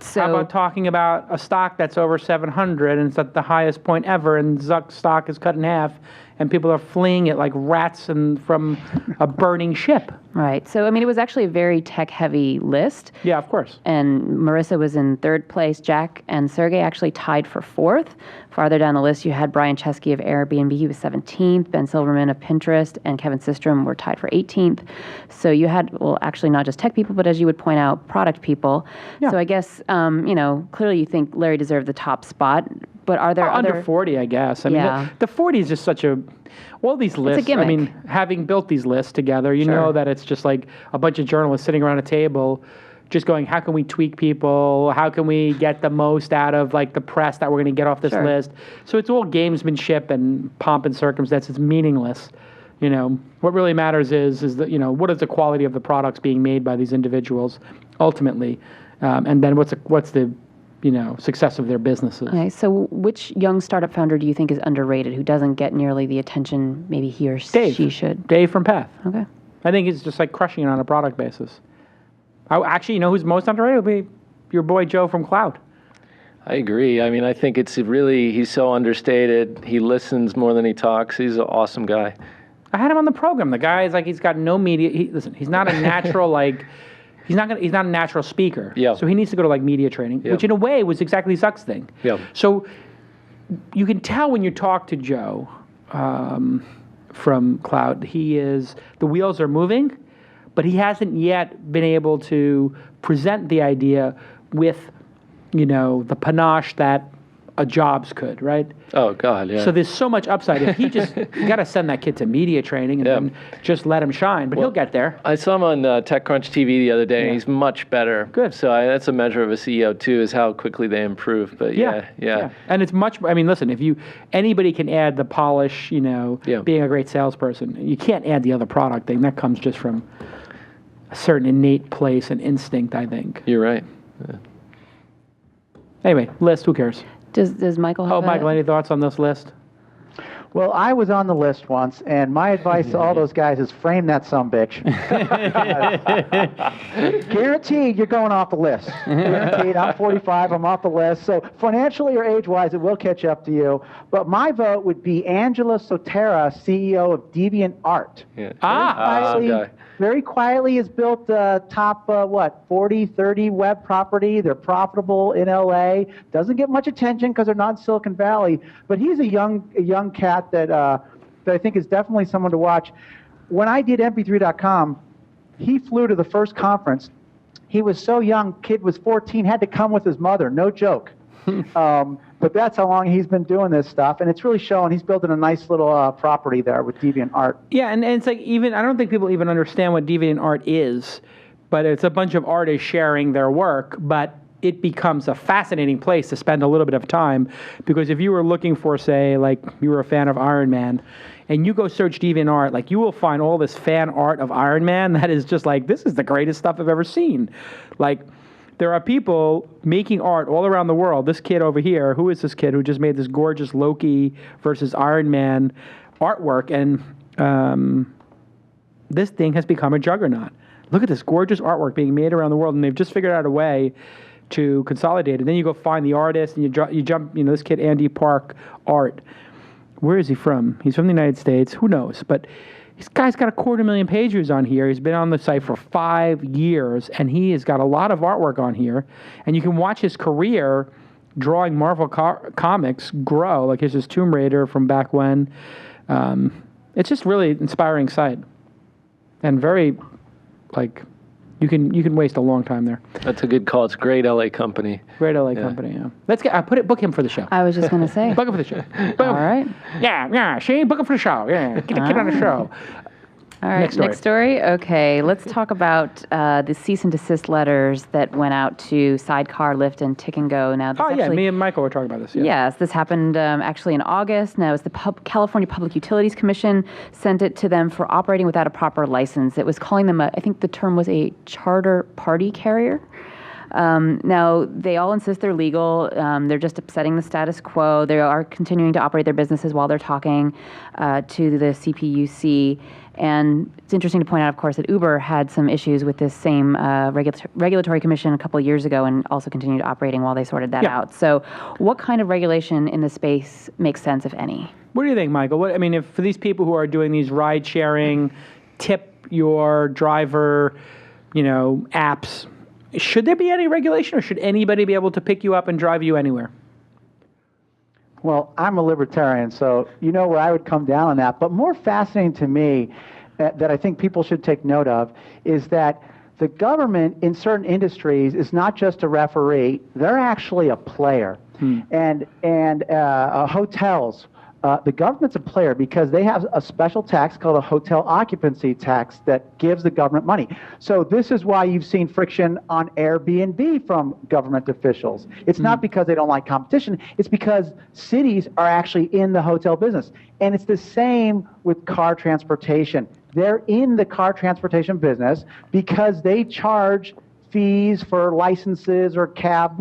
So how about talking about a stock that's over 700 and it's at the highest point ever, and Zuck's stock is cut in half, and people are fleeing it like rats from a burning ship. Right. So, I mean, it was actually a very tech-heavy list. Yeah, of course. And Marissa was in third place. Jack and Sergey actually tied for fourth. Farther down the list, you had Brian Chesky of Airbnb. He was 17th. Ben Silverman of Pinterest and Kevin Systrom were tied for 18th. So you had, well, actually not just tech people, but as you would point out, product people. Yeah. So I guess, clearly you think Larry deserved the top spot. But are there other... Under 40, I guess. I mean, the 40 is just such a... All these lists, it's a gimmick. I mean, having built these lists together, you know that it's just like a bunch of journalists sitting around a table just going, how can we tweak people? How can we get the most out of like the press that we're going to get off this list? So it's all gamesmanship and pomp and circumstance. It's meaningless. What really matters is that, what is the quality of the products being made by these individuals ultimately? And then what's the success of their businesses. Okay, so which young startup founder do you think is underrated, who doesn't get nearly the attention maybe he or she should? Dave from Path. Okay. I think he's just like crushing it on a product basis. Actually, who's most underrated would be your boy Joe from Klout. I agree. I mean, I think he's so understated. He listens more than he talks. He's an awesome guy. I had him on the program. The guy is like, he's got no media. He's not a natural He's not a natural speaker. Yeah. So he needs to go to like media training, which in a way was exactly Zuck's thing. Yeah. So you can tell when you talk to Joe from Klout, the wheels are moving, but he hasn't yet been able to present the idea with, the panache that a Jobs could, right? Oh, God, yeah. So there's so much upside. If he just, you got to send that kid to media training and then just let him shine. But he'll get there. I saw him on TechCrunch TV the other day, and he's much better. Good. So that's a measure of a CEO, too, is how quickly they improve. But yeah. And it's much, listen, if anybody can add the polish, being a great salesperson, you can't add the other product thing. That comes just from a certain innate place and instinct, I think. You're right. Yeah. Anyway, list, who cares? Does Michael have Michael, any thoughts on this list? Well, I was on the list once, and my advice to all those guys is frame that sumbitch. Guaranteed you're going off the list. Guaranteed. I'm 45. I'm off the list. So financially or age-wise, it will catch up to you. But my vote would be Angela Sotera, CEO of DeviantArt. Yeah. very quietly has built the top, 40, 30 web property. They're profitable in LA. Doesn't get much attention because they're not in Silicon Valley. But he's a young cat that I think is definitely someone to watch. When I did mp3.com, he flew to the first conference. He was so young, kid was 14, had to come with his mother, no joke. But that's how long he's been doing this stuff, and it's really showing. He's building a nice little property there with DeviantArt. Yeah, and it's like I don't think people even understand what DeviantArt is, but it's a bunch of artists sharing their work, but it becomes a fascinating place to spend a little bit of time, because if you were looking for, say, like you were a fan of Iron Man, and you go search DeviantArt, like you will find all this fan art of Iron Man that is just like, this is the greatest stuff I've ever seen. Like, there are people making art all around the world. This kid over here, who is this kid who just made this gorgeous Loki versus Iron Man artwork, and this thing has become a juggernaut. Look at this gorgeous artwork being made around the world, and they've just figured out a way to consolidate it. And then you go find the artist, and you jump, this kid, Andy Park Art. Where is he from? He's from the United States. Who knows? But this guy's got 250,000 page views on here. He's been on the site for 5 years, and he has got a lot of artwork on here. And you can watch his career drawing Marvel comics grow. Like here's his Tomb Raider from back when. It's just really inspiring site, and very, like, you can waste a long time there. That's a good call. It's a great LA company. Great LA company. Yeah. Let's get. Book him for the show. I was just going to say. Book him for the show. All right. Yeah. See, book him for the show. Yeah, get on the show. All right, next story. Okay, let's talk about the cease and desist letters that went out to SideCar, Lyft, and Tickengo. Now, me and Michael were talking about this. Yeah. Yes, this happened actually in August. Now, it's the California Public Utilities Commission sent it to them for operating without a proper license. It was calling them, I think the term was a charter party carrier. Now, they all insist they're legal. They're just upsetting the status quo. They are continuing to operate their businesses while they're talking to the CPUC. And it's interesting to point out, of course, that Uber had some issues with this same regulatory commission a couple of years ago and also continued operating while they sorted that out. So what kind of regulation in this space makes sense, if any? What do you think, Michael? If for these people who are doing these ride-sharing, tip your driver, apps, should there be any regulation, or should anybody be able to pick you up and drive you anywhere? Well, I'm a libertarian, so you know where I would come down on that. But more fascinating to me, that I think people should take note of, is that the government in certain industries is not just a referee; they're actually a player. And hotels. The government's a player because they have a special tax called a hotel occupancy tax that gives the government money. So this is why you've seen friction on Airbnb from government officials. It's not because they don't like competition. It's because cities are actually in the hotel business. And it's the same with car transportation. They're in the car transportation business because they charge fees for licenses or cab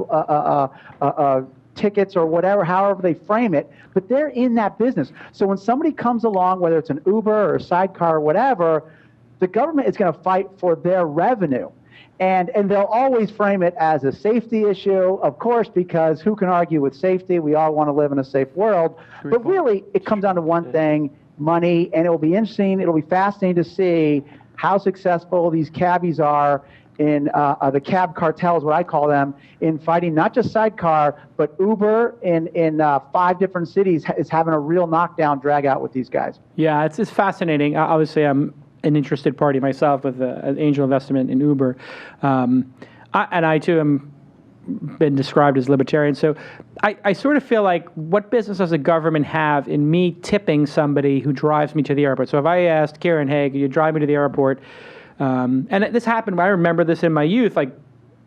tickets or whatever, however they frame it, but they're in that business. So when somebody comes along, whether it's an Uber or a SideCar or whatever, the government is going to fight for their revenue. And they'll always frame it as a safety issue, of course, because who can argue with safety? We all want to live in a safe world. But really, it comes down to one thing, money, and it will be interesting, it'll be fascinating to see how successful these cabbies are in the cab cartels, what I call them, in fighting not just SideCar, but Uber in 5 different cities is having a real knockdown drag out with these guys. Yeah, it's fascinating. Obviously, I'm an interested party myself with an angel investment in Uber. I too am been described as libertarian. So I sort of feel like, what business does the government have in me tipping somebody who drives me to the airport? So if I asked Kirin, hey, can you drive me to the airport? And this happened, I remember this in my youth, like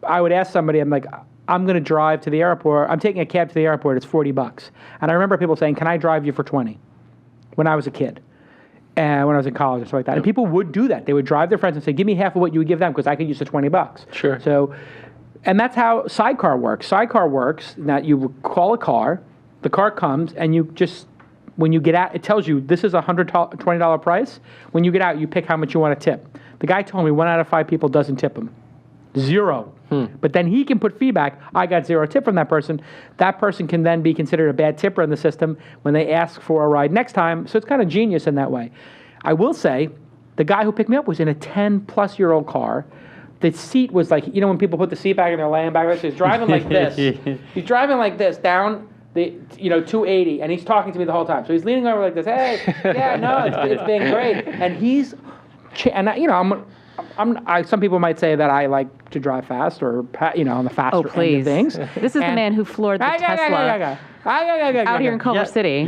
I would ask somebody, I'm like, I'm going to drive to the airport. I'm taking a cab to the airport. It's $40. And I remember people saying, can I drive you for 20 when I was a kid? And when I was in college or something like that. And people would do that. They would drive their friends and say, give me half of what you would give them because I could use the $20. Sure. So, and that's how SideCar works. SideCar works that you call a car, the car comes, and you just, when you get out, it tells you this is a $120 price. When you get out, you pick how much you want to tip. The guy told me 1 out of 5 people doesn't tip him. 0. But then he can put feedback, I got 0 tip from that person. That person can then be considered a bad tipper in the system when they ask for a ride next time. So it's kind of genius in that way. I will say The guy who picked me up was in a 10-plus-year-old car. The seat was like, when people put the seat back and they're laying back, so he's driving like this. He's driving like this down the 280, and he's talking to me the whole time. So he's leaning over like this. Hey, yeah, no, it's been great. And he's, some people might say that I like to drive fast or on the faster end of things. This is the man who floored the Tesla out here in Culver City.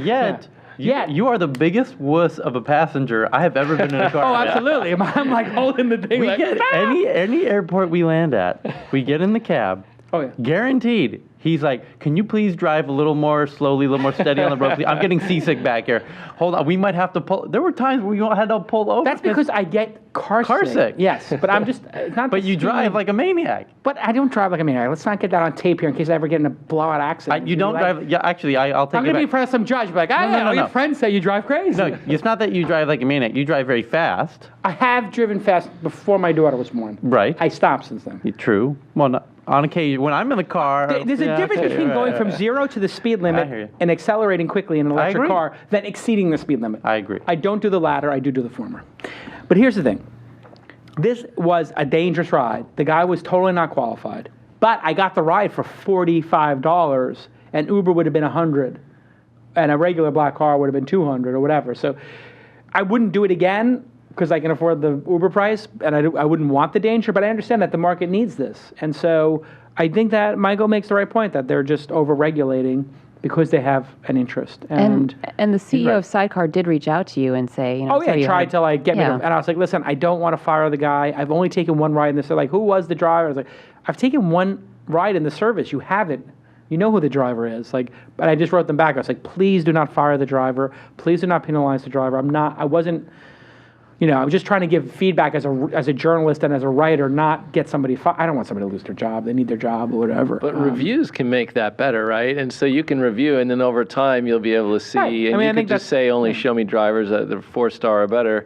You are the biggest wuss of a passenger I have ever been in a car. Oh, absolutely. I'm like holding the thing. We get any airport we land at, we get in the cab. Oh, yeah. Guaranteed. He's like, can you please drive a little more slowly, a little more steady on the road? Please? I'm getting seasick back here. Hold on. We might have to pull. There were times where we had to pull over. That's because I get car sick. Yes, but I'm just not. But you drive like a maniac. But I don't drive like a maniac. Let's not get that on tape here in case I ever get in a blowout accident. You don't drive. Yeah, actually, I'll take it back. I'm going to be in front of some judge, but like, your friends say you drive crazy. No, it's not that you drive like a maniac. You drive very fast. I have driven fast before my daughter was born. Right. I stopped since then. True. Well, no, on occasion, when I'm in the car. There's a difference between going from 0 to the speed limit and accelerating quickly in an electric car than exceeding the speed limit. I agree. I don't do the latter. I do the former. But here's the thing. This was a dangerous ride. The guy was totally not qualified. But I got the ride for $45, and Uber would have been $100, and a regular black car would have been $200 or whatever. So I wouldn't do it again because I can afford the Uber price, and I wouldn't want the danger, but I understand that the market needs this. And so I think that Michael makes the right point, that they're just over-regulating because they have an interest. And the CEO of SideCar did reach out to you and say, he tried to get me to, and I was like, listen, I don't want to fire the guy. I've only taken one ride in this. They're like, who was the driver? I was like, I've taken one ride in the service. You haven't. You know who the driver is. But I just wrote them back. I was like, please do not fire the driver. Please do not penalize the driver. I was just trying to give feedback as a journalist and as a writer, not get somebody fired. I don't want somebody to lose their job. They need their job or whatever. But reviews can make that better, right? And so you can review, and then over time you'll be able to see. Right. And you can just say, only show me drivers that are 4-star or better.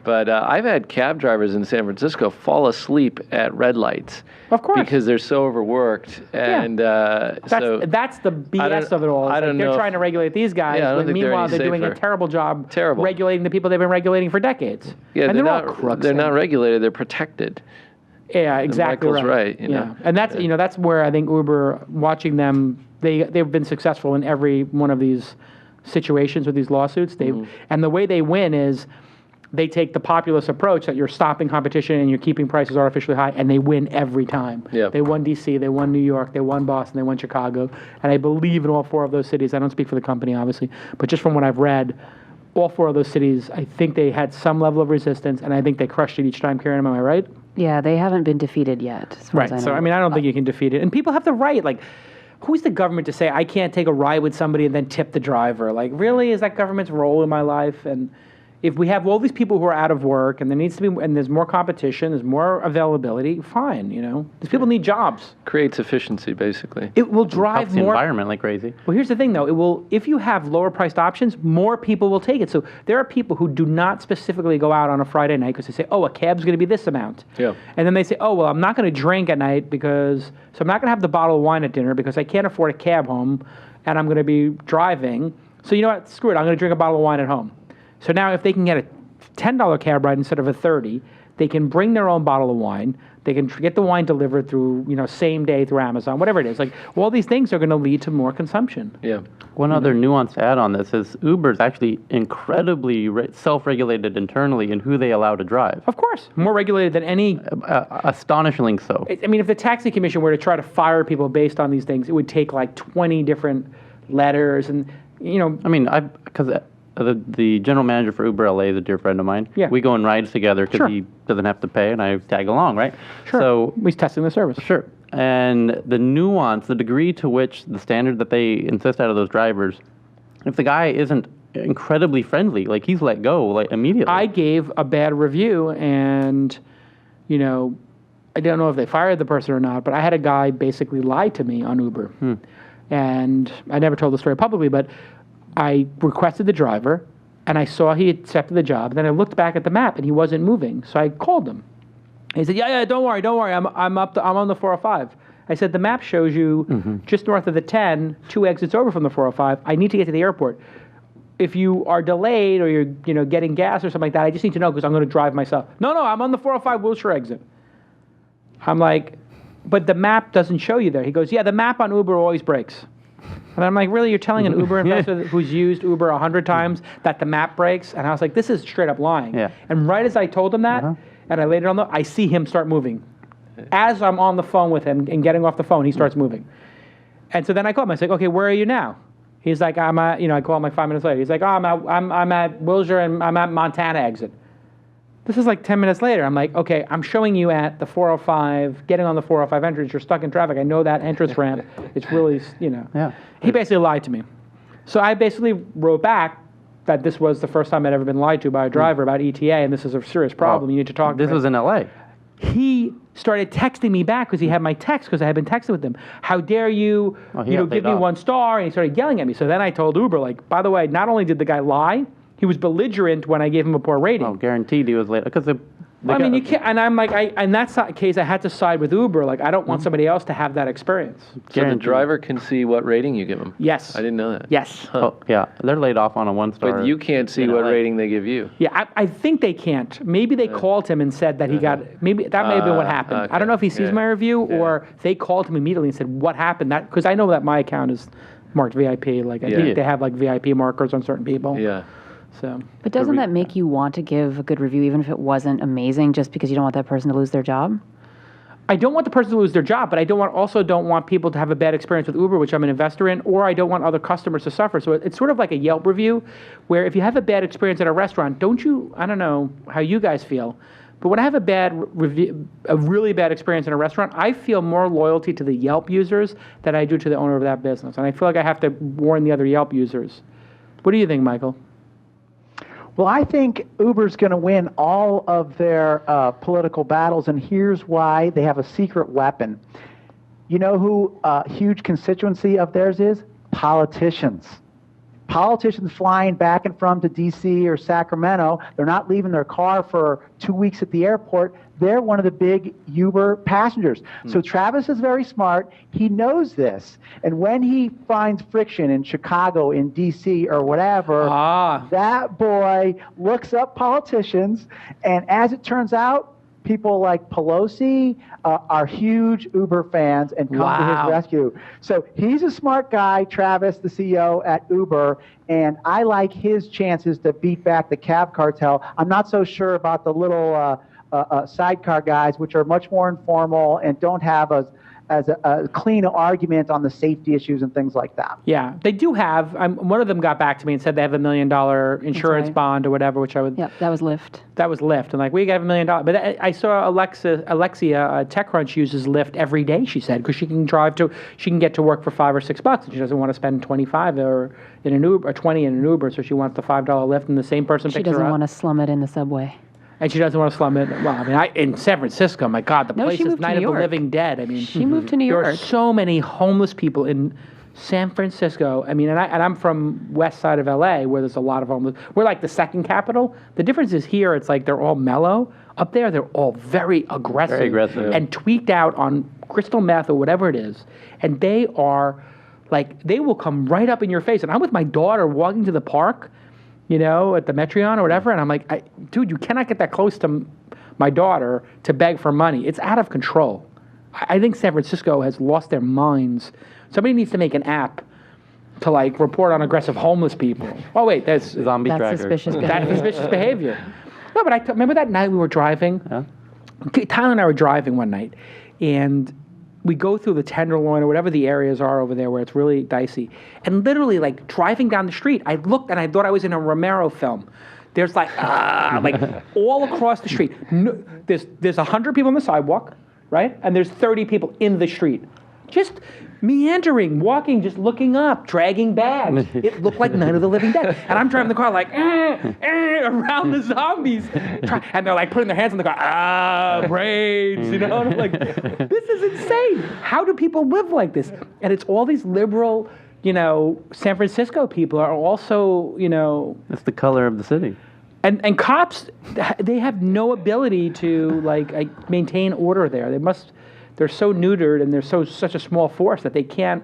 But I've had cab drivers in San Francisco fall asleep at red lights. Of course. Because they're so overworked. And that's the BS of it all. They're trying to regulate these guys, but meanwhile they're doing a terrible job regulating the people they've been regulating for decades. Yeah, and they're not regulated, they're protected. Yeah, exactly. Michael's right. And that's where I think Uber, watching them, they've been successful in every one of these situations with these lawsuits. And the way they win is they take the populist approach that you're stopping competition and you're keeping prices artificially high, and they win every time. Yep. They won D.C., they won New York, they won Boston, they won Chicago, and I believe in all 4 of those cities. I don't speak for the company, obviously, but just from what I've read, all 4 of those cities, I think they had some level of resistance, and I think they crushed it each time. Kirin, am I right? Yeah, they haven't been defeated yet. Right. So, I don't think you can defeat it. And people have the right, who's the government to say, I can't take a ride with somebody and then tip the driver? Really? Is that government's role in my life? And if we have all these people who are out of work and there's more competition, there's more availability, fine, These people need jobs. Creates efficiency, basically. It will drive helps the environment like crazy. Well, here's the thing, though. If you have lower priced options, more people will take it. So there are people who do not specifically go out on a Friday night because they say, a cab's going to be this amount. Yeah. And then they say, I'm not going to drink at night so I'm not going to have the bottle of wine at dinner because I can't afford a cab home and I'm going to be driving. So you know what? Screw it. I'm going to drink a bottle of wine at home. So now if they can get a $10 cab ride instead of a $30, they can bring their own bottle of wine. They can get the wine delivered through, same day through Amazon, whatever it is. All these things are going to lead to more consumption. Yeah. One other nuance to add on this is Uber's actually incredibly self-regulated internally in who they allow to drive. Of course. More regulated than any... astonishingly so. If the taxi commission were to try to fire people based on these things, it would take 20 different letters and, because... The general manager for Uber LA is a dear friend of mine. Yeah. We go on rides together because he doesn't have to pay, and I tag along, right? Sure. So he's testing the service. Sure. And the nuance, the degree to which the standard that they insist out of those drivers, if the guy isn't incredibly friendly, he's let go immediately. I gave a bad review, and I don't know if they fired the person or not, but I had a guy basically lie to me on Uber, and I never told the story publicly, but I requested the driver, and I saw he accepted the job. Then I looked back at the map, and he wasn't moving. So I called him. He said, "Yeah, don't worry. I'm on the 405." I said, "The map shows you just north of the 10, 2 exits over from the 405. I need to get to the airport. if you are delayed or you're getting gas or something like that, I just need to know because I'm going to drive myself. No, I'm on the 405 Wilshire exit. I'm like, but the map doesn't show you there. He goes, yeah, the map on Uber always breaks. And I'm like, really? You're telling an Uber investor who's used Uber 100 times that the map breaks? And I was like, this is straight up lying. Yeah. And right as I told him that, and I laid it on I see him start moving. As I'm on the phone with him and getting off the phone, he starts moving. And so then I call him. I was like, okay, where are you now? He's like, I'm at, I call him like 5 minutes later. He's like, oh, I'm at Wilshire and I'm at Montana exit. This is like 10 minutes later. I'm like, okay, I'm showing you at the 405, getting on the 405 entrance. You're stuck in traffic. I know that entrance ramp. It's really, Yeah. He basically lied to me. So I basically wrote back that this was the first time I'd ever been lied to by a driver about ETA, and this is a serious problem. You need to talk to This was in L.A. He started texting me back because he had my text because I had been texting with him. How dare you, give me 1 star? And he started yelling at me. So then I told Uber, like, by the way, not only did the guy lie, he was belligerent when I gave him a poor rating. Oh, guaranteed he was late because you can't. And I'm like, and that's the case. I had to side with Uber. Like, I don't want somebody else to have that experience. So the driver can see what rating you give him? Yes. I didn't know that. Yes. Oh, yeah. They're laid off on a 1 star. But you can't see what rating they give you. Yeah, I think they can't. Maybe they called him and said that he got. Maybe that may have been what happened. Okay. I don't know if he sees my review or they called him immediately and said what happened. That because I know that my account is marked VIP. Like I think they have like VIP markers on certain people. Yeah. So. But doesn't that make you want to give a good review even if it wasn't amazing just because you don't want that person to lose their job? I don't want the person to lose their job, but I also don't want people to have a bad experience with Uber, which I'm an investor in, or I don't want other customers to suffer. So it's sort of like a Yelp review where if you have a bad experience at a restaurant, don't you, I don't know how you guys feel, but when I have a really bad experience in a restaurant, I feel more loyalty to the Yelp users than I do to the owner of that business. And I feel like I have to warn the other Yelp users. What do you think, Michael? Well, I think Uber's going to win all of their political battles, and here's why. They have a secret weapon. You know who a huge constituency of theirs is? Politicians. Politicians flying back and from to D.C. or Sacramento, they're not leaving their car for 2 weeks at the airport. They're one of the big Uber passengers. So Travis is very smart. He knows this. And when he finds friction in Chicago, in D.C., or whatever, that boy looks up politicians. And as it turns out, people like Pelosi are huge Uber fans and come to his rescue. So he's a smart guy, Travis, the CEO at Uber, and I like his chances to beat back the cab cartel. I'm not so sure about the little sidecar guys, which are much more informal and don't have as a clean argument on the safety issues and things like that. Yeah, they do have. One of them got back to me and said they have $1 million insurance bond or whatever, which I would. Yep, that was Lyft. That was Lyft, and like we got $1 million. But I saw Alexia, TechCrunch uses Lyft every day. She said because she can get to work for $5 or $6, and she doesn't want to spend 25 or in an Uber or 20 in an Uber, so she wants the $5 Lyft, and the same person picks her up. She doesn't want to slum it in the subway. And she doesn't want to slum it. Well, I mean, in San Francisco, my God, the place is Night of the Living Dead. I mean, she moved to New York. There are so many homeless people in San Francisco. I mean, and I'm from west side of LA, where there's a lot of homeless. We're like the second capital. The difference is here, it's like they're all mellow. Up there, they're all very aggressive, and tweaked out on crystal meth or whatever it is. And they are like, they will come right up in your face. And I'm with my daughter walking to the park, at the Metreon or whatever, and I'm like, dude, you cannot get that close to my daughter to beg for money. It's out of control. I think San Francisco has lost their minds. Somebody needs to make an app to like report on aggressive homeless people. Oh wait, that's zombie tracker. Suspicious behavior. That's suspicious behavior. No, but remember that night we were driving? Yeah. Tyler and I were driving one night, and we go through the Tenderloin or whatever the areas are over there where it's really dicey. And literally, like, driving down the street, I looked and I thought I was in a Romero film. There's like all across the street. No, there's 100 people on the sidewalk, right? And there's 30 people in the street. Just meandering, walking, just looking up, dragging bags. It looked like Night of the Living Dead. And I'm driving the car like, around the zombies. And they're like putting their hands on the car, braids, And I'm like, this is insane. How do people live like this? And it's all these liberal, San Francisco people are also, It's the color of the city. And cops, they have no ability to maintain order there. They're so neutered and they're such a small force that they can't.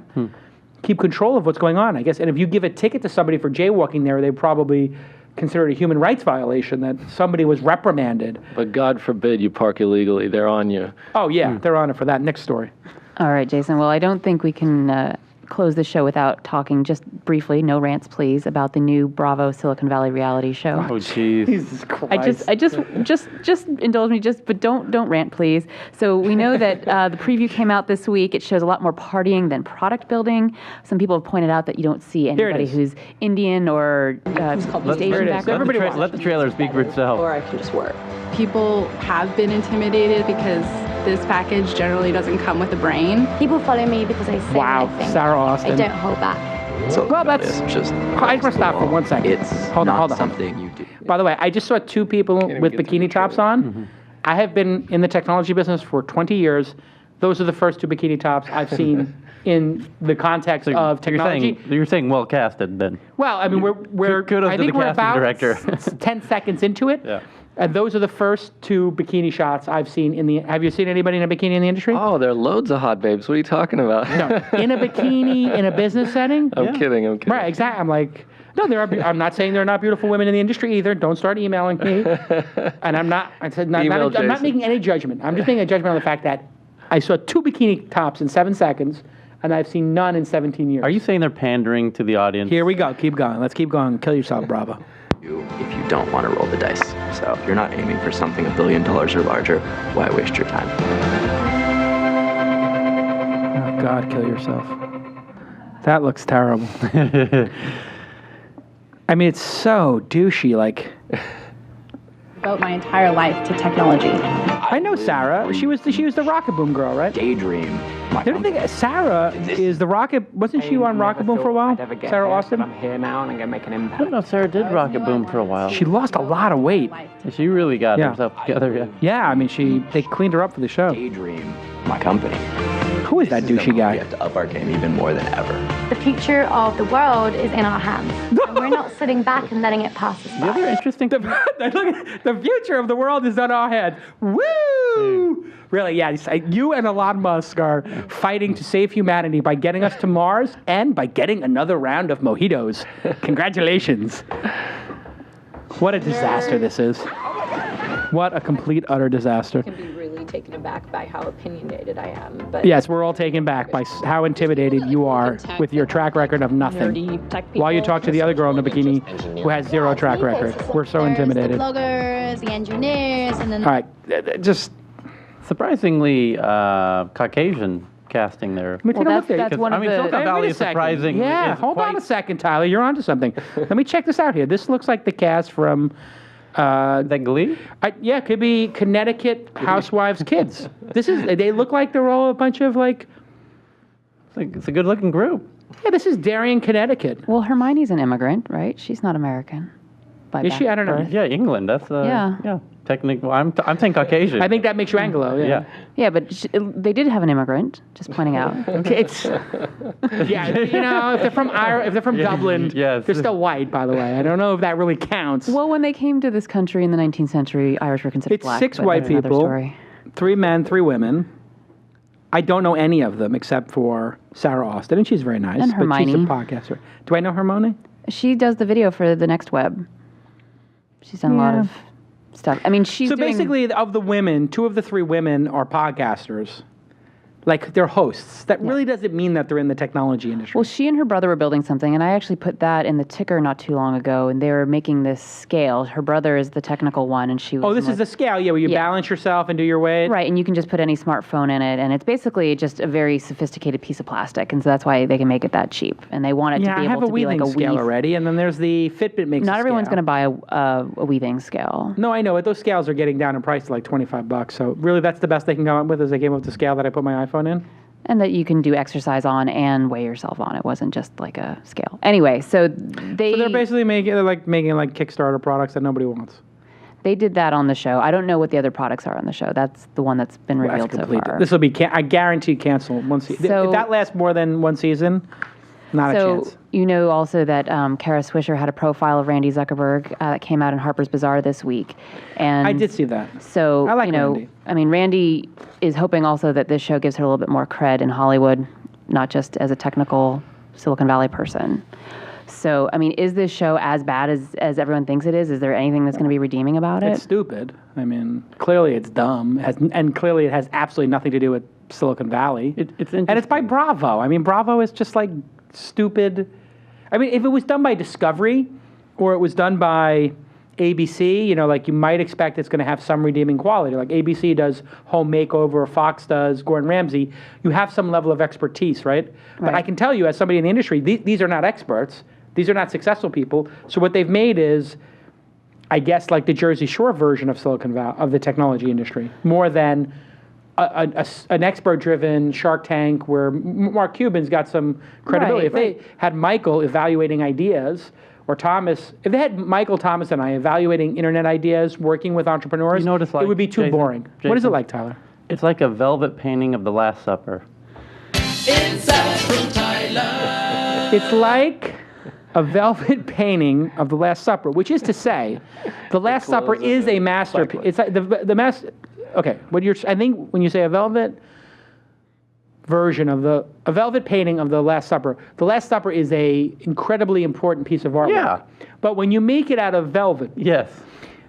keep control of what's going on, I guess. And if you give a ticket to somebody for jaywalking there, they probably consider it a human rights violation that somebody was reprimanded. But God forbid you park illegally. They're on you. Oh, yeah, they're on it for that. Next story. All right, Jason. Well, I don't think we can close the show without talking just briefly, no rants please, about the new Bravo Silicon Valley reality show. Oh, jeez. Jesus Christ. I just indulge me, but don't rant, please. So we know that the preview came out this week. It shows a lot more partying than product building. Some people have pointed out that you don't see anybody who's Indian or East Asian background. Let the trailer speak for itself. Or I can just work. People have been intimidated because this package generally doesn't come with a brain. People follow me because I say what I think. Sarah Austin. I don't hold back. So well, that's just. I just want to stop for 1 second. It's hold on. something you do. By the way, I just saw two people with bikini tops on. Mm-hmm. I have been in the technology business for 20 years. Those are the first two bikini tops I've seen in the context of technology. You're saying well casted then. Well, I mean, we're kudos I to think the we're casting about director. 10 seconds into it. Yeah. And those are the first two bikini shots I've seen in the. Have you seen anybody in a bikini in the industry? Oh, there are loads of hot babes. What are you talking about? No, in a bikini in a business setting. I'm kidding. Right, exactly. I'm like, no, I'm not saying there are not beautiful women in the industry either. Don't start emailing me. And I'm not. I said I'm not making any judgment. I'm just making a judgment on the fact that I saw two bikini tops in 7 seconds, and I've seen none in 17 years. Are you saying they're pandering to the audience? Here we go. Keep going. Let's keep going. Kill yourself, Bravo. If you don't want to roll the dice. So if you're not aiming for something $1 billion or larger, why waste your time? Oh, God, kill yourself. That looks terrible. I mean, it's so douchey, like... Devote my entire life to technology. I know Sarah. She was the Rocket Boom girl, right? Daydream. Don't think Sarah is the Rocket? Wasn't she on Rocket Boom for a while? Sarah Austin. I'm here now and I'm gonna make an impact. I don't know if Sarah did Rocket Boom for a while. She lost a lot of weight. She really got herself together. Yeah. Yeah, I mean, they cleaned her up for the show. Daydream. My company. Who is that douchey guy? We have to up our game even more than ever. The future of the world is in our hands. And we're not sitting back and letting it pass us by. The other interesting thing. The future of the world is on our head. Woo! Really, yeah. You and Elon Musk are fighting to save humanity by getting us to Mars and by getting another round of mojitos. Congratulations. What a disaster this is. What a complete, utter disaster. Can be really taken aback by how opinionated I am. But yes, we're all taken back by how intimidated you are with your track record of nothing. While you talk to the other girl in the bikini who has zero track record. We're so intimidated. The bloggers, the engineers, and then... All right, just... Surprisingly Caucasian casting there. Well, that's one of the... Silicon Valley is surprising. Yeah, hold on a second, Tyler. You're onto something. Let me check this out here. This looks like the cast from... that Glee? Yeah, it could be Connecticut Housewives' kids. They look like they're all a bunch of like... It's a good-looking group. Yeah, this is Darien, Connecticut. Well, Hermione's an immigrant, right? She's not American. Is she? I don't know. Yeah, England. That's yeah. Technically, I'm saying Caucasian. I think that makes you Anglo. Yeah. Yeah, but they did have an immigrant. Just pointing out. It's if they're from if they're from Dublin, they're still white. By the way, I don't know if that really counts. Well, when they came to this country in the 19th century, Irish were considered black. It's 6 white people, 3 men, 3 women. I don't know any of them except for Sarah Austin, and she's very nice. And Hermione. But she's a podcaster. Do I know Hermione? She does the video for the Next Web. She's done a lot of stuff. I mean, she's basically, of the women, 2 of the 3 women are podcasters. Like, they're hosts. That really doesn't mean that they're in the technology industry. Well, she and her brother were building something, and I actually put that in the ticker not too long ago, and they were making this scale. Her brother is the technical one, and she was... Oh, this is the scale, where you balance yourself and do your weight? Right, and you can just put any smartphone in it, and it's basically just a very sophisticated piece of plastic, and so that's why they can make it that cheap. And they want it to be able to be like a scale already, and then there's the Fitbit makes Not everyone's going to buy a weaving scale. No, I know, but those scales are getting down in price to like $25, so really that's the best they can come up with is they came up with the scale that I put my iPhone in? And that you can do exercise on and weigh yourself on. It wasn't just like a scale. Anyway, so they're basically making Kickstarter products that nobody wants. They did that on the show. I don't know what the other products are on the show. That's the one that's been revealed so far. This will be, I guarantee, cancel one season. If that lasts more than one season, not a chance. You know also that Kara Swisher had a profile of Randy Zuckerberg that came out in Harper's Bazaar this week. And I did see that. So, I like Randy. I mean, Randy is hoping also that this show gives her a little bit more cred in Hollywood, not just as a technical Silicon Valley person. So, I mean, is this show as bad as everyone thinks it is? Is there anything that's going to be redeeming about it? It's stupid. I mean, clearly it's dumb, and clearly it has absolutely nothing to do with Silicon Valley. And it's by Bravo. I mean, Bravo is just like stupid. I mean, if it was done by Discovery or it was done by ABC, you know, like you might expect it's going to have some redeeming quality. Like ABC does Home Makeover, or Fox does Gordon Ramsay. You have some level of expertise, right? But I can tell you, as somebody in the industry, these are not experts. These are not successful people. So what they've made is, I guess, like the Jersey Shore version of Silicon Valley, of the technology industry, more than an expert-driven Shark Tank where Mark Cuban's got some credibility. If they had Michael evaluating ideas, or Thomas, if they had Michael, Thomas, and I evaluating internet ideas, working with entrepreneurs, it would be too boring. What is it like, Tyler? It's like a velvet painting of the Last Supper. Inside from Thailand. It's like a velvet painting of the Last Supper, which is to say, the Last Supper is a masterpiece. It's like the master. Okay, I think when you say a velvet version of a velvet painting of the Last Supper is a incredibly important piece of artwork. Yeah. But when you make it out of velvet, yes,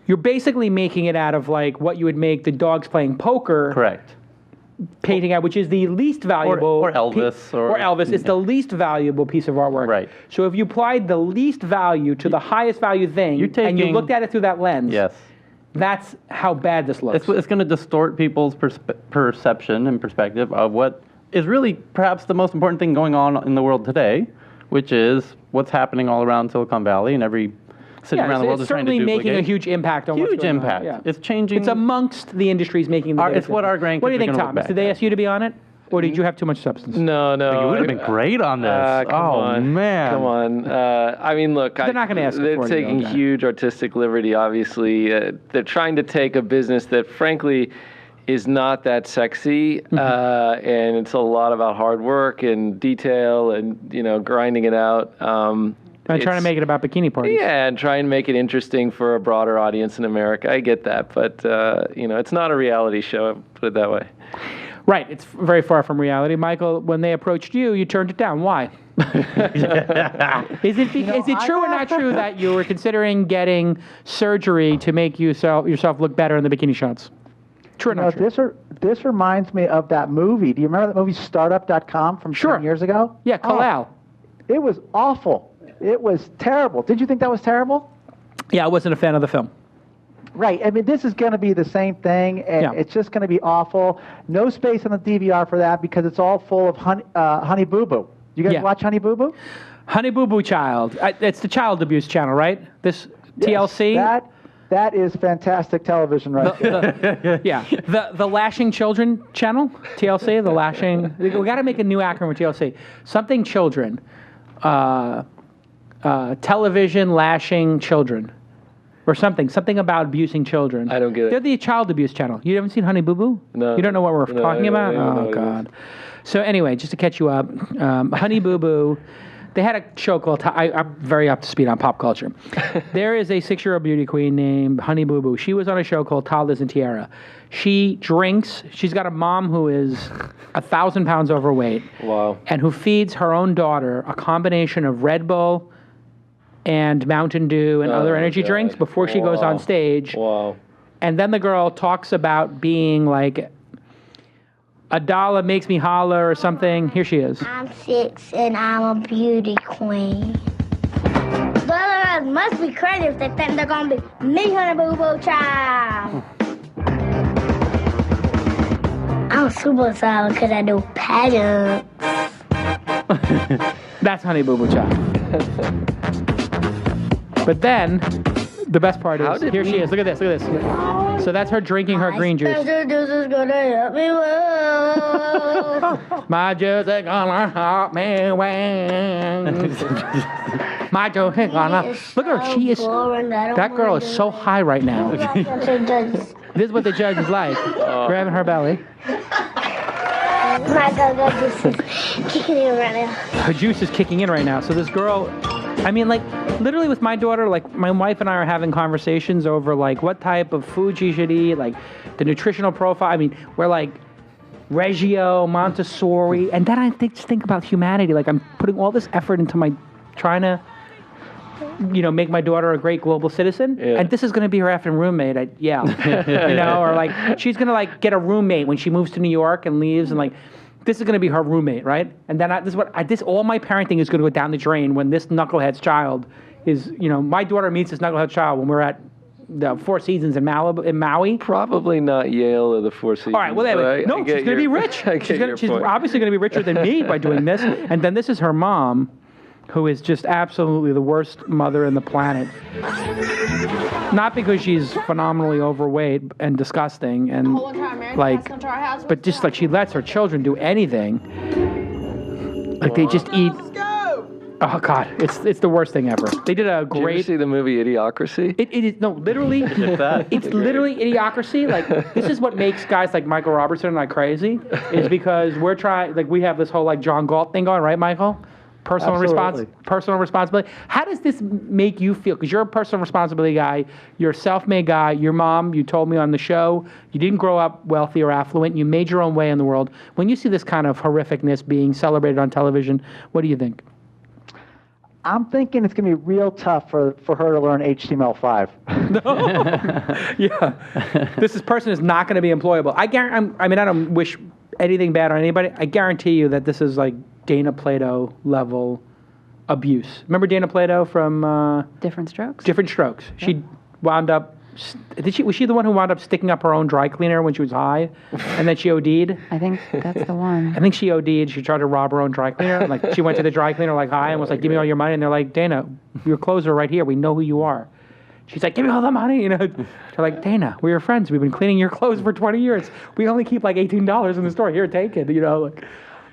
you're basically making it out of like what you would make the dogs playing poker. Correct. Painting out, which is the least valuable. Or Elvis. Or Elvis. It's the least valuable piece of artwork. Right. So if you applied the least value to the highest value thing, and you looked at it through that lens, yes, that's how bad this looks. It's going to distort people's perception and perspective of what is really perhaps the most important thing going on in the world today, which is what's happening all around Silicon Valley and every city around the world is trying to duplicate. It's certainly making a huge impact on what's going on. Huge impact. Yeah. It's changing. It's amongst the industries making the It's what our grandkids What do you think, are gonna Thomas? look back Did they at. ask you to be on it? Or did you have too much substance? No. You would have been great on this. Come on. Man. Come on. I mean, look. They're not going to ask They're for it, taking okay. huge artistic liberty, obviously. They're trying to take a business that, frankly, is not that sexy, and it's a lot about hard work and detail and, you know, grinding it out. I'm trying to make it about bikini parties. Yeah, and try and make it interesting for a broader audience in America. I get that, but, you know, it's not a reality show, put it that way. Right, it's very far from reality. Michael, when they approached you, you turned it down. Why? Is it true or not true that you were considering getting surgery to make yourself look better in the bikini shots? True or not true? This reminds me of that movie. Do you remember that movie Startup.com from 10 years ago? Yeah, Klout. It was awful. It was terrible. Did you think that was terrible? Yeah, I wasn't a fan of the film. Right. I mean, this is going to be the same thing, and it's just going to be awful. No space on the DVR for that because it's all full of Honey Boo Boo. You guys watch Honey Boo Boo? Honey Boo Boo Child. It's the child abuse channel, right? This TLC? That is fantastic television right there. The Lashing Children channel, TLC, the Lashing. We got to make a new acronym for TLC. Something Children. Television Lashing Children. Or something about abusing children. I don't get it. They're the child abuse channel. You haven't seen Honey Boo Boo? No. You don't know what we're talking about? Oh, God. So anyway, just to catch you up, Honey Boo Boo, they had a show called, I'm very up to speed on pop culture. There is a 6-year-old beauty queen named Honey Boo Boo. She was on a show called Toddlers and Tiara. She drinks. She's got a mom who is 1,000 pounds overweight. Wow. And who feeds her own daughter a combination of Red Bull and Mountain Dew and other energy drinks before she goes on stage. Wow. And then the girl talks about being like, $1 makes me holler or something. Here she is. I'm 6 and I'm a beauty queen. The other guys must be crazy if they think they're gonna be me, Honey Boo Boo Child. I'm super silent because I do pageants. That's Honey Boo Boo Child. But then, the best part is, here she is. Look at this, look at this. So that's her drinking her green juice. Special juice is gonna help me well. My juice is gonna help me well. My juice is gonna... Look at her, she is... That girl is so high right now. This is what the judge is like, grabbing her belly. My juice is kicking in right now. Her juice is kicking in right now. So this girl... I mean, like, literally with my daughter, like, my wife and I are having conversations over, like, what type of food she should eat, like, the nutritional profile. I mean, we're like, Reggio, Montessori, and then I just think about humanity. Like I'm putting all this effort into trying to, make my daughter a great global citizen, and this is going to be her effing roommate. Or like she's going to like get a roommate when she moves to New York and leaves, and like this is going to be her roommate, right? And then all my parenting is going to go down the drain when this knucklehead's child is, my daughter meets this knucklehead child when we're at the Four Seasons in Maui. Probably not Yale or the Four Seasons. All right, well, anyway, she's going to be rich. She's obviously going to be richer than me by doing this. And then this is her mom, who is just absolutely the worst mother in the planet. Not because she's phenomenally overweight and disgusting and but just like she lets her children do anything. Like they just eat. Oh God, it's the worst thing ever. They did a great. Did you ever see the movie Idiocracy? It is literally. It's literally Idiocracy. Like this is what makes guys like Michael Robertson like crazy, is because we're trying. Like we have this whole like John Galt thing going, right, Michael? Personal responsibility. How does this make you feel? Because you're a personal responsibility guy. You're a self-made guy. Your mom, you told me on the show, you didn't grow up wealthy or affluent. You made your own way in the world. When you see this kind of horrificness being celebrated on television, what do you think? I'm thinking it's going to be real tough for her to learn HTML5. Yeah. This person is not going to be employable. I don't wish anything bad on anybody. I guarantee you that this is like Dana Plato level abuse. Remember Dana Plato from Different Strokes? Different Strokes. Yeah. She wound up. Was she the one who wound up sticking up her own dry cleaner when she was high, and then she OD'd? I think that's the one. I think she OD'd. She tried to rob her own dry cleaner. Like she went to the dry cleaner like high and was like, "Give me all your money." And they're like, "Dana, your clothes are right here. We know who you are." She's like, "Give me all the money." They're like, "Dana, we're your friends. We've been cleaning your clothes for 20 years. We only keep like $18 in the store. Here, take it."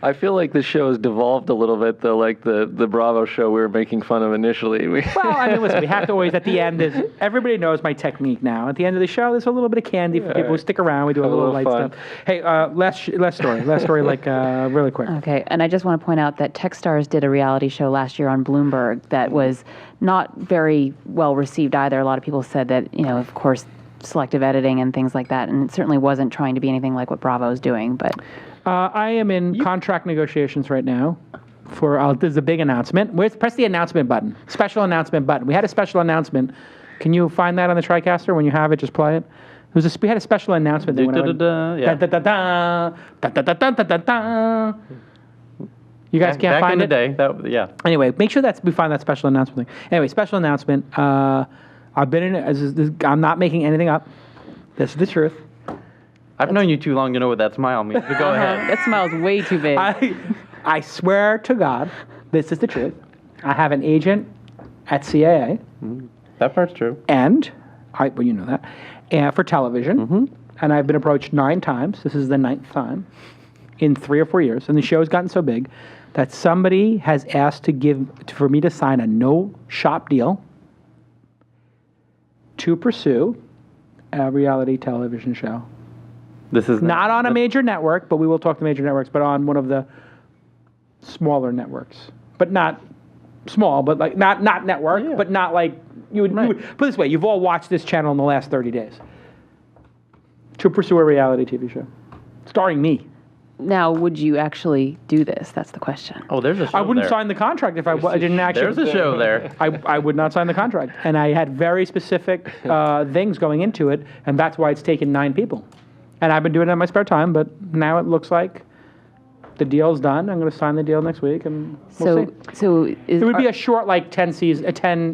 I feel like the show has devolved a little bit, though, like the Bravo show we were making fun of initially. Listen, we have to always, at the end, everybody knows my technique now. At the end of the show, there's a little bit of candy for people who stick around. We do a little light fun stuff. Hey, last story, really quick. Okay, and I just want to point out that Techstars did a reality show last year on Bloomberg that was not very well received either. A lot of people said that, of course, selective editing and things like that, and it certainly wasn't trying to be anything like what Bravo's doing, but... I am in contract negotiations right now there's a big announcement. Press the announcement button. Special announcement button. We had a special announcement. Can you find that on the TriCaster? When you have it, just play it. We had a special announcement. You guys can't find it? Back in the day. Anyway, make sure we find that special announcement thing. Anyway, special announcement. I've been in it. I'm not making anything up. This is the truth. I've known you too long to know what that smile means. But go ahead. That smile's way too big. I swear to God, this is the truth. I have an agent at CAA. That part's true. And, you know that, and for television. And I've been approached 9 times. This is the 9th time in 3 or 4 years. And the show's gotten so big that somebody has asked for me to sign a no-shop deal to pursue a reality television show. This is not on a major network, but we will talk to major networks, but on one of the smaller networks. But not small, but like not network, but not like you would put it this way, you've all watched this channel in the last 30 days. To pursue a reality TV show. Starring me. Now, would you actually do this? That's the question. Oh, there's a show I wouldn't sign the contract if I didn't actually. There's a show there. I would not sign the contract. And I had very specific things going into it, and that's why it's taken 9 people. And I've been doing it in my spare time, but now it looks like the deal's done. I'm going to sign the deal next week, and we'll see. So it would be a short, like 10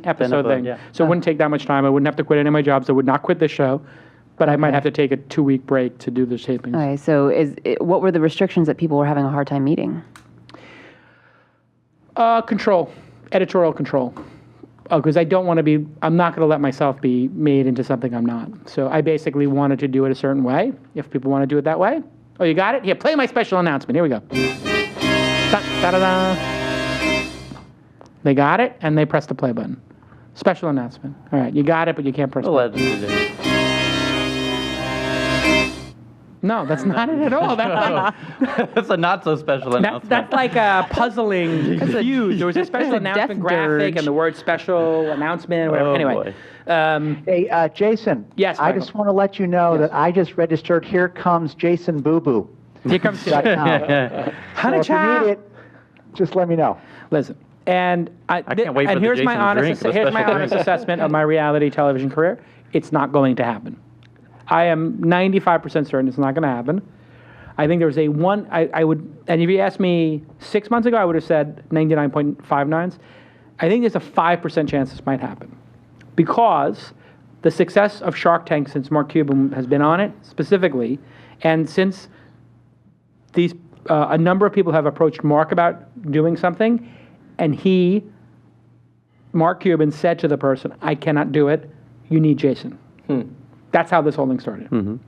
episode thing. Yeah. So it wouldn't take that much time. I wouldn't have to quit any of my jobs. I would not quit this show, but I might have to take a 2-week break to do the tapings. Okay. So what were the restrictions that people were having a hard time meeting? Editorial control. Because I'm not going to let myself be made into something I'm not. So I basically wanted to do it a certain way. If people want to do it that way. Oh, you got it? Here, play my special announcement. Here we go. Da-da-da. They got it, and they press the play button. Special announcement. All right, you got it, but you can't press play. No, that's not it at all. That's a not so special announcement. That's like a puzzling confused. There was a special announcement graphic and the word special announcement, whatever. Oh, anyway. Hey, Jason. Yes, I just want to let you know that I just registered Here Comes Jason Boo Boo. Here comes right now. Hunter So if you Chow. need it, just let me know. Listen, and I can't wait for the here's my Jason honest drink, the here's my special honest drink. assessment of my reality television career. It's not going to happen. I am 95% certain it's not going to happen. I think there's I would, and if you asked me 6 months ago, I would have said 99.59s. I think there's a 5% chance this might happen because the success of Shark Tank since Mark Cuban has been on it specifically, and since these a number of people have approached Mark about doing something, and Mark Cuban said to the person, "I cannot do it. You need Jason." That's how this whole thing started.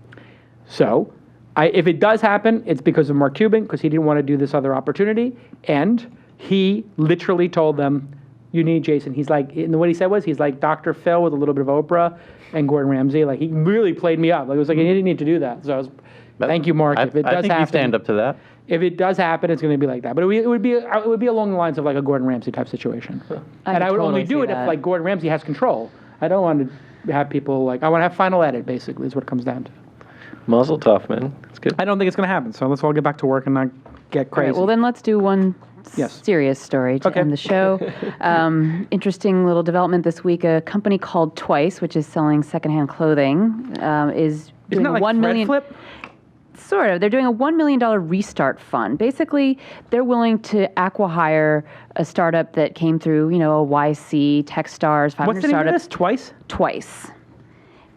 So, if it does happen, it's because of Mark Cuban, because he didn't want to do this other opportunity, and he literally told them, "You need Jason." He's like, and what he said was, he's like Dr. Phil with a little bit of Oprah and Gordon Ramsay. Like, he really played me up. Like, it was like, he didn't need to do that. So, thank you, Mark. If it does I think happen, you stand up to that. If it does happen, it's going to be like that. But it would be along the lines of like a Gordon Ramsay type situation. And I would only do it if like Gordon Ramsay has control. I don't want to have people like, I want to have final edit, basically, is what it comes down to. Muzzle tough, man. It's good. I don't think it's going to happen. So let's all get back to work and not get crazy. All right, well, then let's do one serious story to end the show. Interesting little development this week. A company called TWiST, which is selling secondhand clothing, is doing Isn't that like $1 million. Flip? Sort of. They're doing a $1 million restart fund. Basically, they're willing to acqui-hire a startup that came through, a YC, Techstars, 500 What's the name of startups. this? TWiST? TWiST.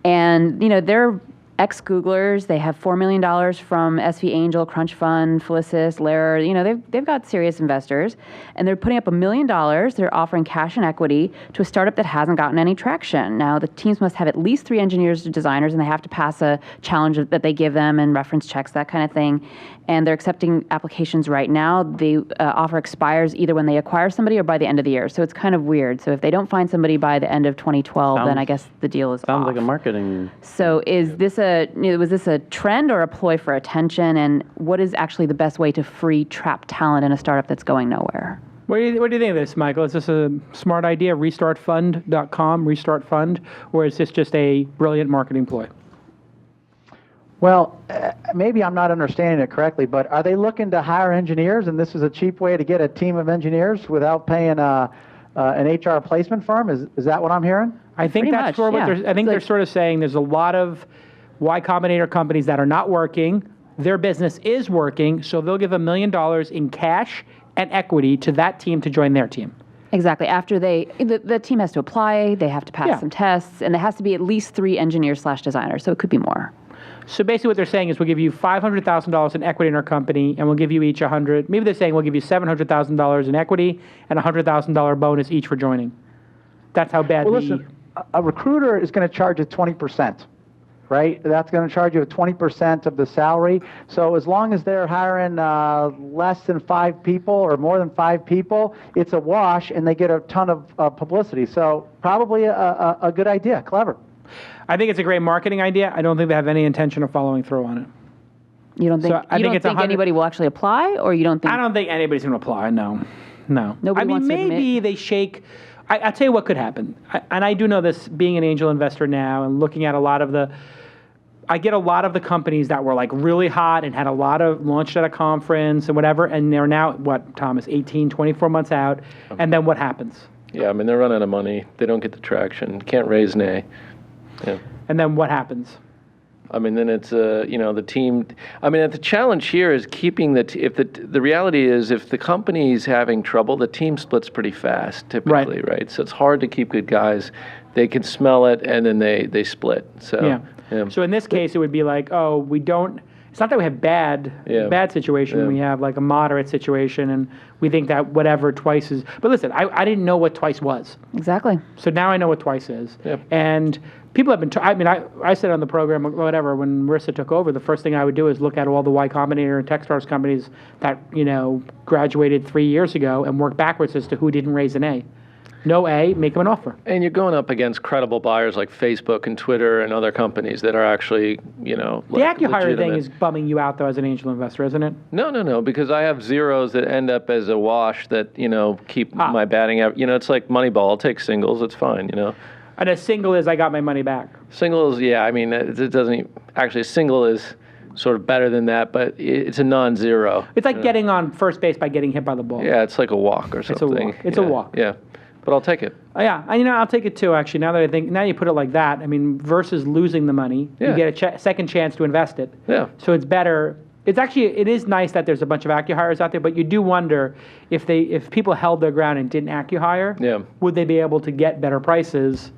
And, they're ex-Googlers. They have $4 million from SV Angel, Crunch Fund, Felicis, Lehrer. They've got serious investors. And they're putting up $1 million. They're offering cash and equity to a startup that hasn't gotten any traction. Now, the teams must have at least 3 engineers or designers, and they have to pass a challenge that they give them and reference checks, that kind of thing. And they're accepting applications right now. The offer expires either when they acquire somebody or by the end of the year. So it's kind of weird. So if they don't find somebody by the end of 2012, then I guess the deal is Sounds off. like a marketing. So is this was this a trend or a ploy for attention? And what is actually the best way to free trapped talent in a startup that's going nowhere? What do you think of this, Michael? Is this a smart idea, restartfund.com, restart fund, or is this just a brilliant marketing ploy? Well, maybe I'm not understanding it correctly, but are they looking to hire engineers, and this is a cheap way to get a team of engineers without paying an HR placement firm? Is that what I'm hearing? I think Pretty that's much, sort of what yeah. they're. I think they're sort of saying there's a lot of Y Combinator companies that are not working. Their business is working, so they'll give $1 million in cash and equity to that team to join their team. Exactly. After the team has to apply, they have to pass some tests, and there has to be at least 3 engineers/designers, so it could be more. So basically what they're saying is we'll give you $500,000 in equity in our company, and we'll give you each $100,000. Maybe they're saying we'll give you $700,000 in equity and a $100,000 bonus each for joining. That's how bad Listen, a recruiter is going to charge you 20%, right? That's going to charge you 20% of the salary. So as long as they're hiring less than 5 people or more than 5 people, it's a wash, and they get a ton of publicity. So probably a good idea, clever. I think it's a great marketing idea. I don't think they have any intention of following through on it. You don't think, So I think it's anybody will actually apply, or you don't think? I don't think anybody's going to apply. No. Nobody I mean, wants to maybe they shake. I'll tell you what could happen. And I do know this, being an angel investor now and looking at a lot of the. I get a lot of the companies that were like really hot and had a lot of launched at a conference and whatever, and they're now, what, Thomas, 18, 24 months out, and then what happens? Yeah, I mean, they're running out of money. They don't get the traction. Can't raise an A. Yeah. And then what happens? I mean, then it's the team. I mean, the challenge here is keeping the reality is if the company's having trouble, the team splits pretty fast typically, right? So it's hard to keep good guys. They can smell it, and then they split. So yeah. So in this case, it would be like, oh, we don't. It's not that we have bad situation. We have like a moderate situation, and we think that whatever TWiST is. But listen, I didn't know what TWiST was. Exactly. So now I know what TWiST is. Yep. And people have been. I said on the program, whatever, when Marissa took over, the first thing I would do is look at all the Y Combinator and Techstars companies that graduated 3 years ago and work backwards as to who didn't raise an A. No A, make them an offer. And you're going up against credible buyers like Facebook and Twitter and other companies that are actually, The acqui-hire thing is bumming you out, though, as an angel investor, isn't it? No, because I have zeros that end up as a wash that, keep my batting out. It's like Moneyball. I'll take singles. It's fine, And a single is I got my money back. Single is, it doesn't, actually a single is sort of better than that, but it's a non-zero. It's like getting on first base by getting hit by the ball. Yeah, it's like a walk or something. It's a walk. Yeah, but I'll take it. Yeah, I'll take it too. Actually, now that I think, now you put it like that, I mean, versus losing the money, you get a second chance to invest it. Yeah. So it's better. It is nice that there's a bunch of acqui-hires out there, but you do wonder if people held their ground and didn't acqui-hire, would they be able to get better prices,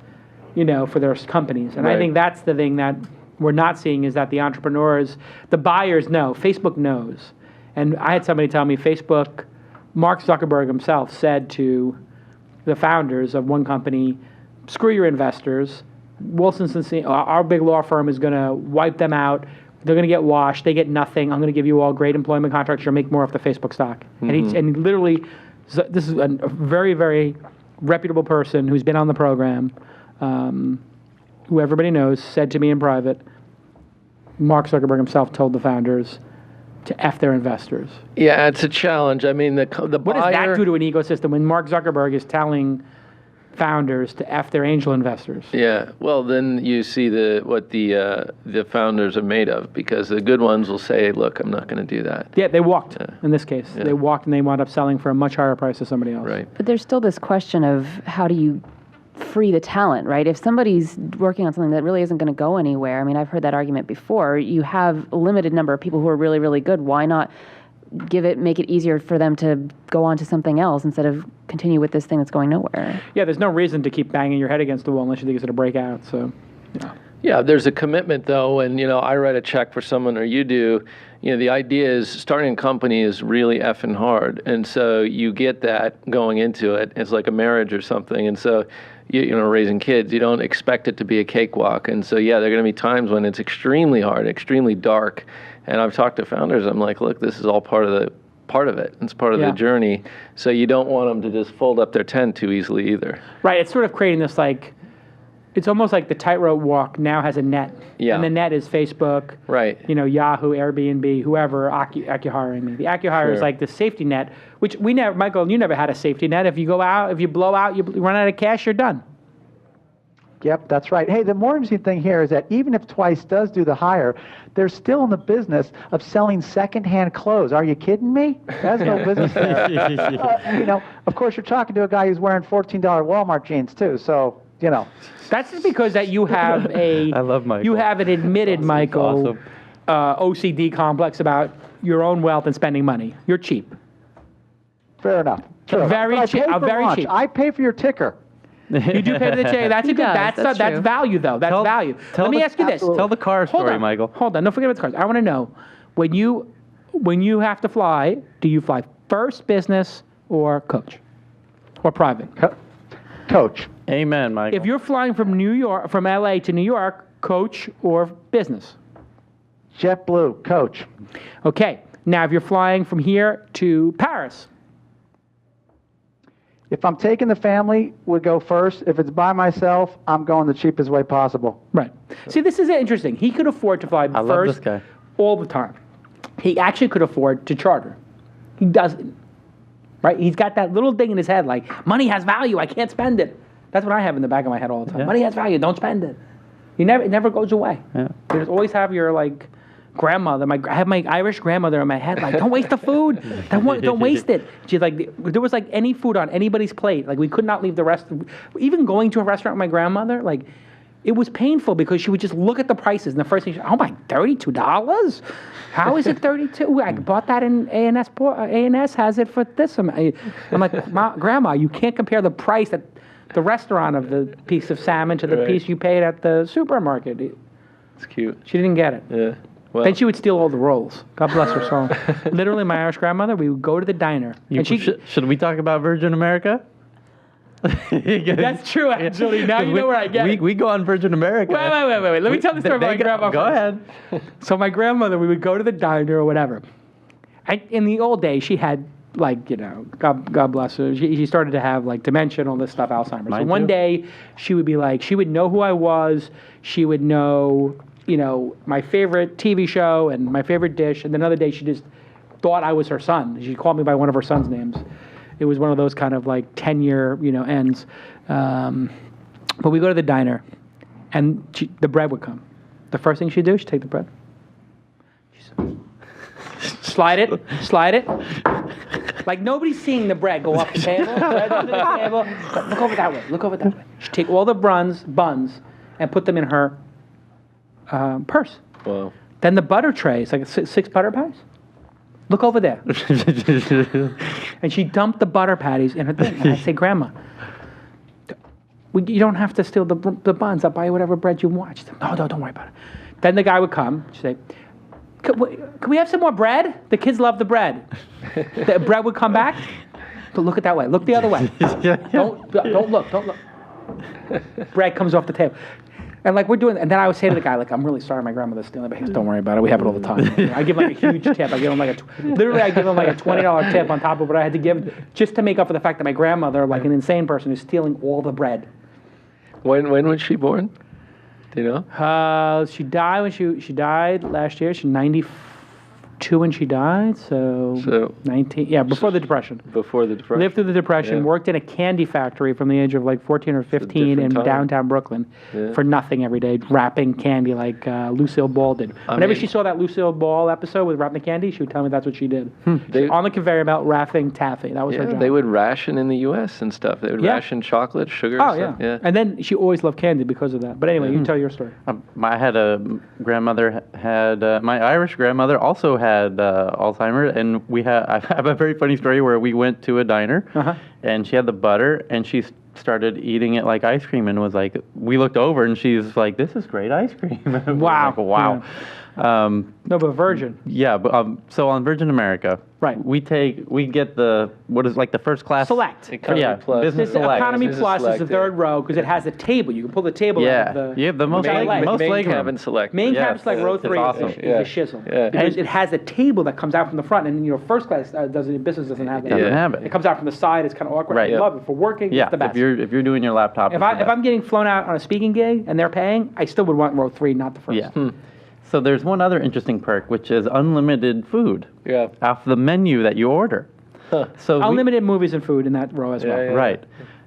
for their companies? And I think that's the thing that we're not seeing, is that the entrepreneurs, the buyers know, Facebook knows. And I had somebody tell me Mark Zuckerberg himself said to the founders of one company, screw your investors. Wilson Sonsini, our big law firm, is going to wipe them out. They're going to get washed. They get nothing. I'm going to give you all great employment contracts. You'll make more off the Facebook stock. Mm-hmm. And he literally, this is a very, very reputable person who's been on the program, who everybody knows, said to me in private, Mark Zuckerberg himself told the founders to F their investors. Yeah, it's a challenge. I mean, the what does that do to an ecosystem when Mark Zuckerberg is telling founders to F their angel investors? Yeah, well, then you see what the founders are made of, because the good ones will say, look, I'm not going to do that. Yeah, they walked in this case. Yeah. They walked and they wound up selling for a much higher price to somebody else. Right. But there's still this question of how do you free the talent, right? If somebody's working on something that really isn't going to go anywhere, I mean, I've heard that argument before. You have a limited number of people who are really, really good. Why not make it easier for them to go on to something else instead of continue with this thing that's going nowhere? Yeah, there's no reason to keep banging your head against the wall unless you think it's going to break out. So, yeah, there's a commitment though, and I write a check for someone or you do. The idea is starting a company is really effing hard, and so you get that going into it. It's like a marriage or something, and so raising kids, you don't expect it to be a cakewalk, and so there are going to be times when it's extremely hard, extremely dark. And I've talked to founders. I'm like, look, this is all part of it. It's part of the journey. So you don't want them to just fold up their tent too easily either. Right. It's sort of creating this it's almost like the tightrope walk now has a net. Yeah. And the net is Facebook. Right. Yahoo, Airbnb, whoever acqui-hiring. The acqui-hire is like the safety net, which we never, Michael, you never had a safety net. If you go out, if you blow out, you run out of cash, you're done. Yep, that's right. Hey, the more interesting thing here is that even if TWiST does do the hire, they're still in the business of selling secondhand clothes. Are you kidding me? There's no business there. Of course, you're talking to a guy who's wearing $14 Walmart jeans too. So, That's just because that you have I love Michael. You have an admitted, Michael, OCD complex about your own wealth and spending money. You're cheap. Fair enough. Very cheap. Very cheap. I pay for your ticker. You do pay for the ticker. That's a good. That's value, though. That's value. Let me ask you this. Tell the car story, Michael. Hold on. Don't forget about the cars. I want to know when you have to fly. Do you fly first, business, or coach, or private? Coach. Amen, Michael. If you're flying from LA to New York, coach or business? JetBlue, coach. Okay. Now, if you're flying from here to Paris? If I'm taking the family, would go first. If it's by myself, I'm going the cheapest way possible. Right. See, this is interesting. He could afford to fly I love this guy. all the time. He actually could afford to charter. He doesn't. Right? He's got that little thing in his head like, money has value, I can't spend it. That's what I have in the back of my head all the time. Yeah. Money has value, don't spend it. It never goes away. Yeah. You just always have your grandmother. I have my Irish grandmother in my head don't waste the food. Don't waste it. She's there was any food on anybody's plate. We could not leave the rest. Even going to a restaurant with my grandmother, it was painful because she would just look at the prices and the first thing she, oh my, $32? How is it 32? I bought that in A&S. A&S has it for this. I'm like, Grandma, you can't compare the price at the restaurant of the piece of salmon to the piece you paid at the supermarket. It's cute. She didn't get it. Yeah. Well, then she would steal all the rolls. God bless her soul. Literally, my Irish grandmother, we would go to the diner. Should we talk about Virgin America? That's true, actually. Now you know where I get it. We go on Virgin America. Wait. Let me tell the story about my grandma. Go ahead. So my grandmother, we would go to the diner or whatever. In the old days, she had, God bless her, she started to have, dementia and all this stuff, Alzheimer's. Mine so one too. day, she would be she would know who I was. She would know, my favorite TV show and my favorite dish. And another day, she just thought I was her son. She called me by one of her son's names. It was one of those kind of 10-year, ends. But we go to the diner, and the bread would come. The first thing she'd do, she'd take the bread. Slide it. Like nobody's seeing the bread go off the table. Bread under the table. Look over that way. She take all the buns, and put them in her purse. Wow. Then the butter trays, like 6 butter patties. Look over there. And she dumped the butter patties in her thing. And I say, Grandma, you don't have to steal the buns. I'll buy you whatever bread you want. She said, no, don't worry about it. Then the guy would come. She'd say, can we have some more bread? The kids love the bread. The bread would come back. But look it that way. Look the other way. Don't look. Bread comes off the table. And like we're doing, and then I would say to the guy, like, I'm really sorry my grandmother's stealing, but he goes, don't worry about it. We have it all the time. I give like a huge tip. I give him like literally I give him like a $20 tip on top of what I had to give just to make up for the fact that my grandmother, like an insane person, is stealing all the bread. When was she born? Do you know? She died when she died last year. She's 92 when she died, so 19. Yeah, before the Depression. Before the Depression. Lived through the Depression. Worked in a candy factory from the age of like 14 or 15 in downtown Brooklyn for nothing every day, wrapping candy like Lucille Ball did. Whenever she saw that Lucille Ball episode with wrapping the candy, she would tell me that's what she did. On the conveyor belt, wrapping taffy. That was her job. They would ration in the U.S. and stuff. They would ration chocolate, sugar. Oh, stuff. yeah. And then she always loved candy because of that. But anyway, you tell your story. I had a grandmother my Irish grandmother also had Alzheimer's, and I have a very funny story where we went to a diner, and she had the butter, and she started eating it like ice cream, and was like, we looked over, and she's like, "This is great ice cream." Wow! Like, wow. Yeah. No, but Virgin. Yeah, but so on Virgin America, right? We get the the first class select. Economy Plus. Business Select. Economy Plus is the third row because it has a table. You can pull the table out of the. Yeah, the most main cabin select. Main cabin select row 3 awesome. is a shizzle because it has a table that comes out from the front, and first class business doesn't have that. Doesn't have it. It comes out from the side. It's kind of awkward. Right. I love it for working. Yeah, it's the best. if you're doing your laptop. If I'm getting flown out on a speaking gig and they're paying, I still would want row 3, not the first. Yeah. So there's one other interesting perk, which is unlimited food off the menu that you order. So unlimited movies and food in that row as well. Right.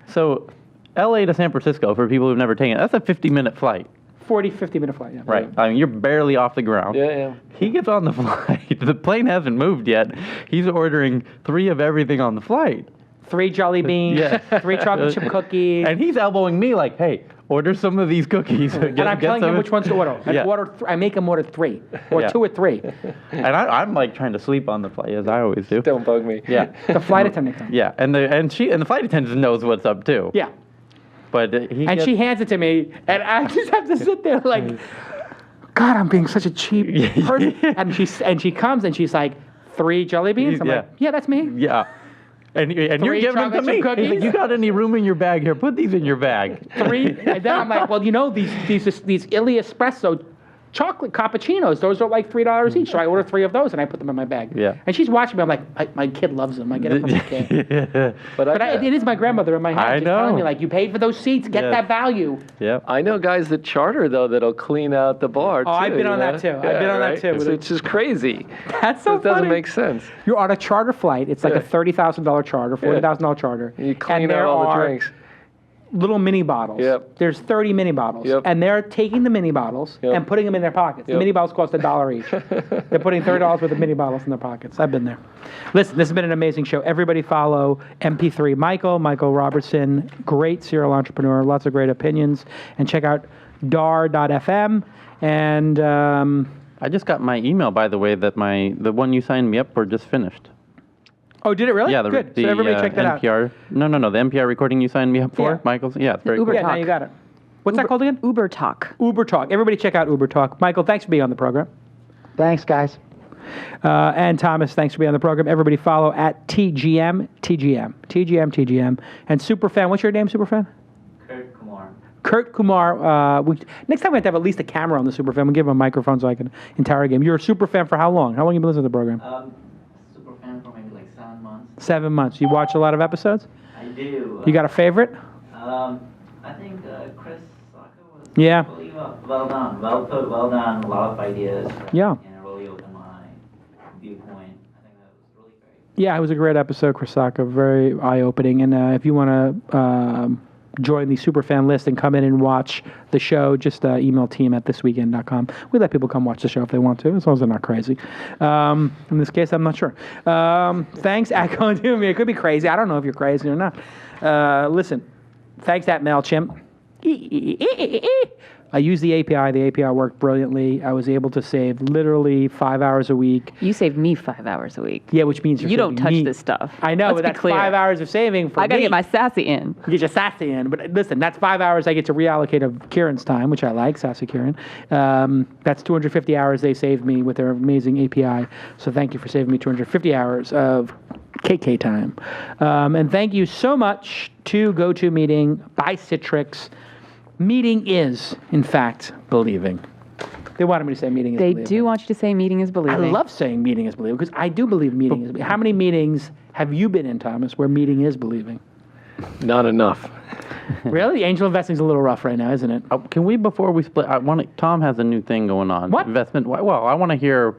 So L.A. to San Francisco, for people who've never taken it, that's a 50-minute flight. 50-minute flight, yeah. Right. I mean, you're barely off the ground. Yeah. He gets on the flight. The plane hasn't moved yet. He's ordering 3 of everything on the flight. 3 jelly beans, 3 chocolate chip cookies. And he's elbowing me like, hey, order some of these cookies. And I'm telling him which ones to order. I make him order 3, or 2 or 3. And I'm like trying to sleep on the flight, as I always do. Don't bug me. Yeah. The flight attendant comes. Yeah, and the flight attendant knows what's up too. Yeah. But she hands it to me, and I just have to sit there like, God, I'm being such a cheap person. And she comes and she's like, 3 jelly beans? I'm like, yeah, that's me. Yeah. And you're giving them to me. He's like, you got any room in your bag here? Put these in your bag. 3, and then I'm like, well, these Illy Espresso chocolate cappuccinos, those are like $3 each. So I order 3 of those and I put them in my bag. Yeah. And she's watching me. I'm like, my kid loves them. I get it from my kid. But it is my grandmother in my head. Just telling me, like, you paid for those seats, get that value. Yeah. I know guys that charter though that'll clean out the bar. Oh, I've been on that too. I've been on that too. It's just crazy. That's so funny. It doesn't make sense. You're on a charter flight. It's like a $30,000 charter, $40,000 charter. You clean out all the drinks. Little mini bottles. Yep. There's 30 mini bottles. Yep. And they're taking the mini bottles and putting them in their pockets. The mini bottles cost $1 each. They're putting $30 worth of mini bottles in their pockets. I've been there. Listen, this has been an amazing show. Everybody follow MP3 Michael Robertson, great serial entrepreneur, lots of great opinions. And check out dar.fm. And I just got my email, by the way, that the one you signed me up for just finished. Oh, did it really? Yeah, good. So everybody check that NPR. No, the NPR recording you signed me up for, Michael's. Yeah, it's very cool. Yeah, now you got it. What's that called again? UberTalk. UberTalk. Everybody check out UberTalk. Michael, thanks for being on the program. Thanks, guys. And Thomas, thanks for being on the program. Everybody follow at TGM. And Superfan, what's your name, Superfan? Kurt Kumar. Next time we have to have at least a camera on the Superfan. We'll give him a microphone so I can interrogate him. You're a Superfan for how long? How long have you been listening to the program? Superfan for maybe like 7 months. 7 months. You watch a lot of episodes? I do. You got a favorite? I think Chris Saka was really well done. Well put, well done. A lot of ideas. Yeah. Really opened my viewpoint. I think that was really great. Yeah, it was a great episode, Chris Saka. Very eye-opening. And if you want to join the superfan list and come in and watch the show, just email team@thisweekend.com. We let people come watch the show if they want to, as long as they're not crazy. In this case, I'm not sure. Thanks, Echo. It could be crazy. I don't know if you're crazy or not. Listen, thanks at MailChimp. I used the API. The API worked brilliantly. I was able to save literally 5 hours a week. You saved me 5 hours a week. Yeah, which means you don't touch this stuff. I know, but that's 5 hours of saving for me. I got to get my sassy in. Get your sassy in. But listen, that's 5 hours I get to reallocate of Kirin's time, which I like, sassy Kirin. That's 250 hours they saved me with their amazing API. So thank you for saving me 250 hours of KK time. And thank you so much to GoToMeeting by Citrix. Meeting is, in fact, believing. They wanted me to say meeting is believing. They do want you to say meeting is believing. I love saying meeting is believing because I do believe meeting is believing. How many meetings have you been in, Thomas, where meeting is believing? Not enough. Really? Angel investing's a little rough right now, isn't it? Can we, before we split, Tom has a new thing going on. What? Investment. Well, I want to hear.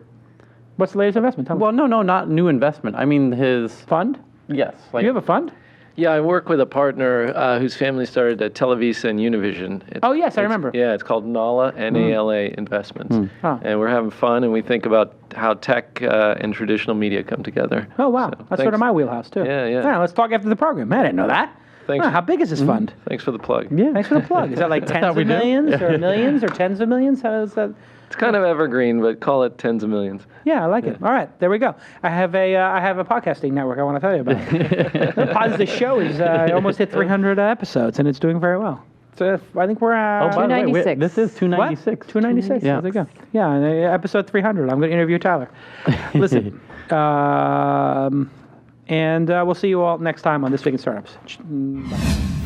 What's the latest investment? Tell me. Well, no, not new investment. I mean his fund? Yes. Do you have a fund? Yeah, I work with a partner whose family started at Televisa and Univision. Yes, I remember. Yeah, it's called NALA, N-A-L-A Investments. Huh. And we're having fun, and we think about how tech and traditional media come together. Oh, wow. So, That's sort of my wheelhouse, too. Yeah. Let's talk after the program. I didn't know that. Thanks. How big is this fund? Thanks for the plug. Yeah, thanks for the plug. Is that like tens of millions or millions or tens of millions? How is that? It's kind of evergreen, but call it tens of millions. Yeah, I like it. All right, there we go. I have a podcasting network I want to tell you about. The show is almost hit 300 episodes, and it's doing very well. So I think we're at 296. This is 296. 296. Yeah. There you go. Yeah, episode 300. I'm going to interview Tyler. Listen, and we'll see you all next time on This Week in Startups. Bye.